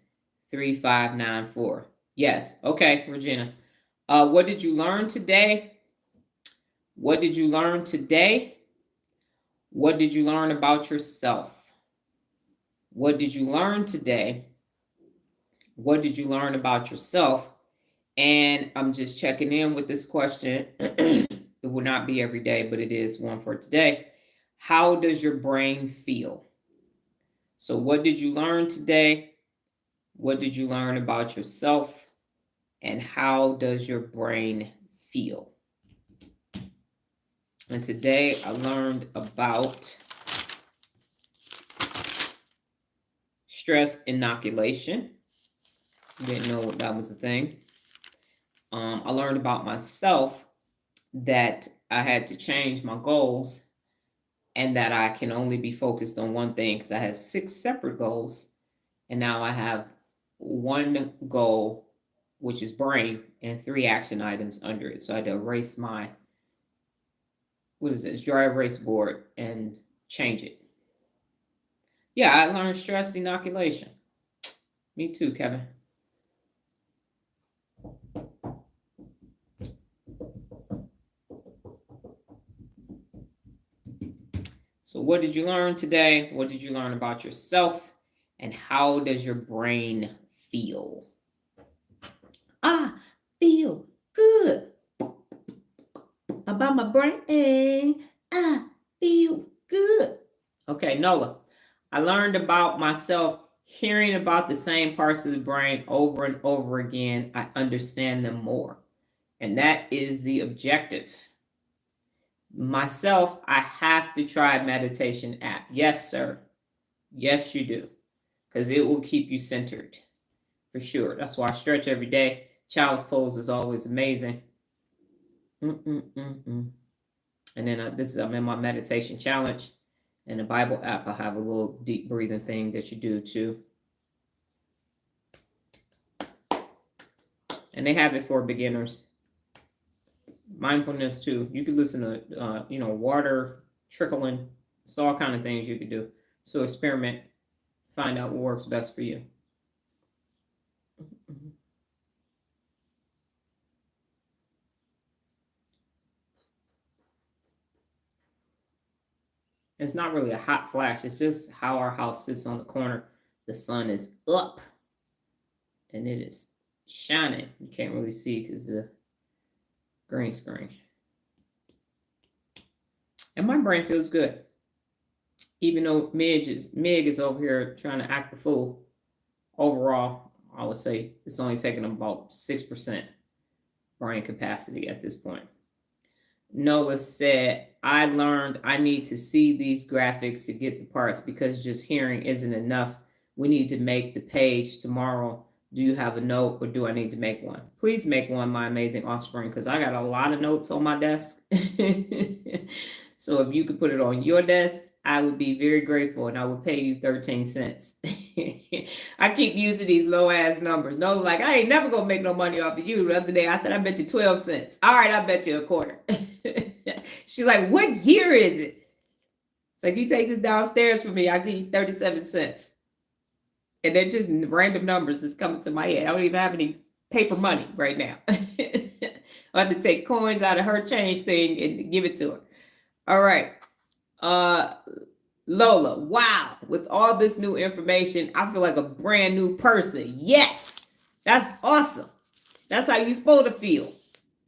[SPEAKER 1] 3594. Yes. Okay, Regina. What did you learn today? What did you learn today? What did you learn about yourself? What did you learn today? What did you learn about yourself? And I'm just checking in with this question. It will not be every day, but it is one for today. How does your brain feel? So, what did you learn today? What did you learn about yourself? And how does your brain feel? And today I learned about stress inoculation. Didn't know that was a thing. I learned about myself that I had to change my goals and that I can only be focused on one thing because I had 6 separate goals. And now I have one goal, which is brain, and 3 action items under it. So I had to erase my, dry erase board and change it. Yeah, I learned stress inoculation. Me too, Kevin. So what did you learn today? What did you learn about yourself? And how does your brain feel? I feel good about my brain. I feel good. Okay, Nola. I learned about myself hearing about the same parts of the brain over and over again. I understand them more. And that is the objective. Myself, I have to try meditation app. Yes, sir. Yes, you do. Because it will keep you centered. For sure. That's why I stretch every day. Child's pose is always amazing. And then I'm in my meditation challenge. And the Bible app, I have a little deep breathing thing that you do too. And they have it for beginners. Mindfulness too. You could listen to, water trickling. It's all kind of things you could do. So experiment. Find out what works best for you. It's not really a hot flash. It's just how our house sits on the corner. The sun is up. And it is shining. You can't really see because the green screen. And my brain feels good. Even though Mig is over here trying to act the fool. Overall, I would say it's only taking about 6% brain capacity at this point. Noah said, I learned I need to see these graphics to get the parts because just hearing isn't enough. We need to make the page tomorrow. Do you have a note or do I need to make one? Please make one, my amazing offspring, because I got a lot of notes on my desk. So if you could put it on your desk, I would be very grateful and I would pay you 13 cents. I keep using these low ass numbers. No, like I ain't never gonna make no money off of you. The other day I said, I bet you 12 cents. All right, I bet you a quarter. She's like, what year is it? It's like, you take this downstairs for me, I'll give you 37 cents. And they're just random numbers that's coming to my head. I don't even have any paper money right now. I have to take coins out of her change thing and give it to her. All right. Lola, wow. With all this new information, I feel like a brand new person. Yes. That's awesome. That's how you're supposed to feel.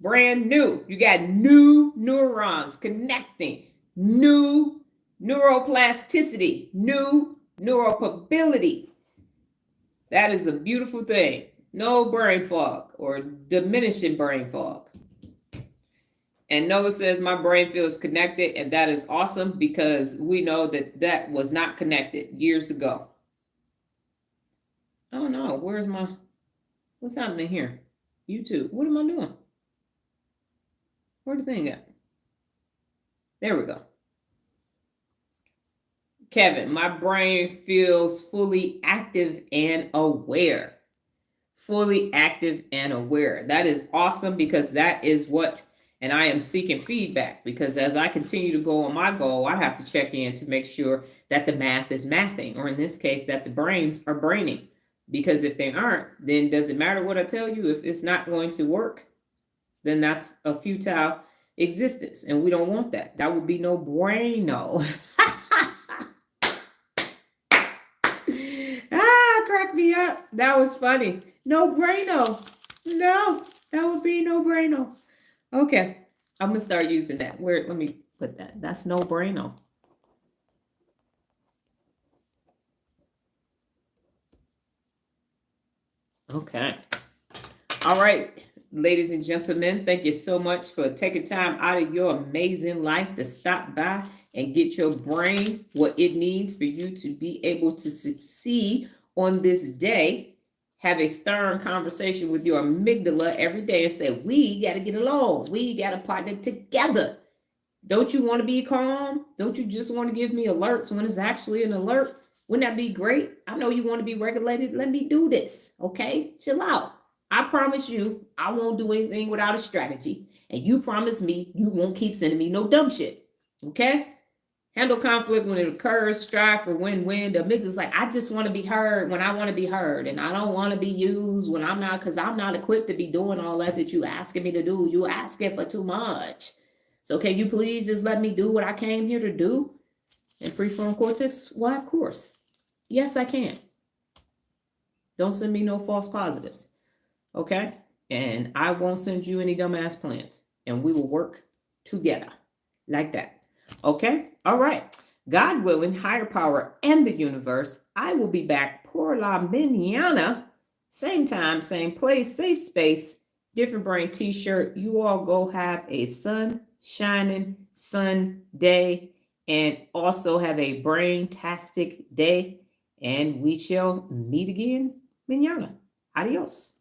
[SPEAKER 1] Brand new. You got new neurons connecting. New neuroplasticity. New neuropability. That is a beautiful thing. No brain fog or diminishing brain fog. And Noah says, my brain feels connected, and that is awesome because we know that was not connected years ago. Oh no, what's happening here? YouTube, what am I doing? Where'd the thing go? There we go. Kevin, my brain feels fully active and aware. Fully active and aware. That is awesome because that is what, And I am seeking feedback because as I continue to go on my goal, I have to check in to make sure that the math is mathing, or in this case, that the brains are braining. Because if they aren't, then does it matter what I tell you? If it's not going to work, then that's a futile existence. And we don't want that. That would be no braino. Crack me up. That was funny. No braino. No, that would be no braino. Okay, I'm gonna start using that. Where? Let me put that. That's no braino. Okay. All right, ladies and gentlemen, thank you so much for taking time out of your amazing life to stop by and get your brain what it needs for you to be able to succeed on this day. Have a stern conversation with your amygdala every day and say, we got to get along. We got to partner together. Don't you want to be calm? Don't you just want to give me alerts when it's actually an alert? Wouldn't that be great? I know you want to be regulated. Let me do this. Okay? Chill out. I promise you, I won't do anything without a strategy. And you promise me you won't keep sending me no dumb shit. Okay? Handle conflict when it occurs, strive for win-win. The amygdala's like, I just want to be heard when I want to be heard. And I don't want to be used when I'm not, because I'm not equipped to be doing all that you asking me to do. You asking for too much. So can you please just let me do what I came here to do? And prefrontal cortex, why, of course. Yes, I can. Don't send me no false positives. Okay? And I won't send you any dumbass plans. And we will work together like that. Okay? All right. God willing, higher power, and the universe, I will be back por la mañana. Same time, same place, safe space, different brain t-shirt. You all go have a sun shining Sunday and also have a brain-tastic day. And we shall meet again mañana. Adios.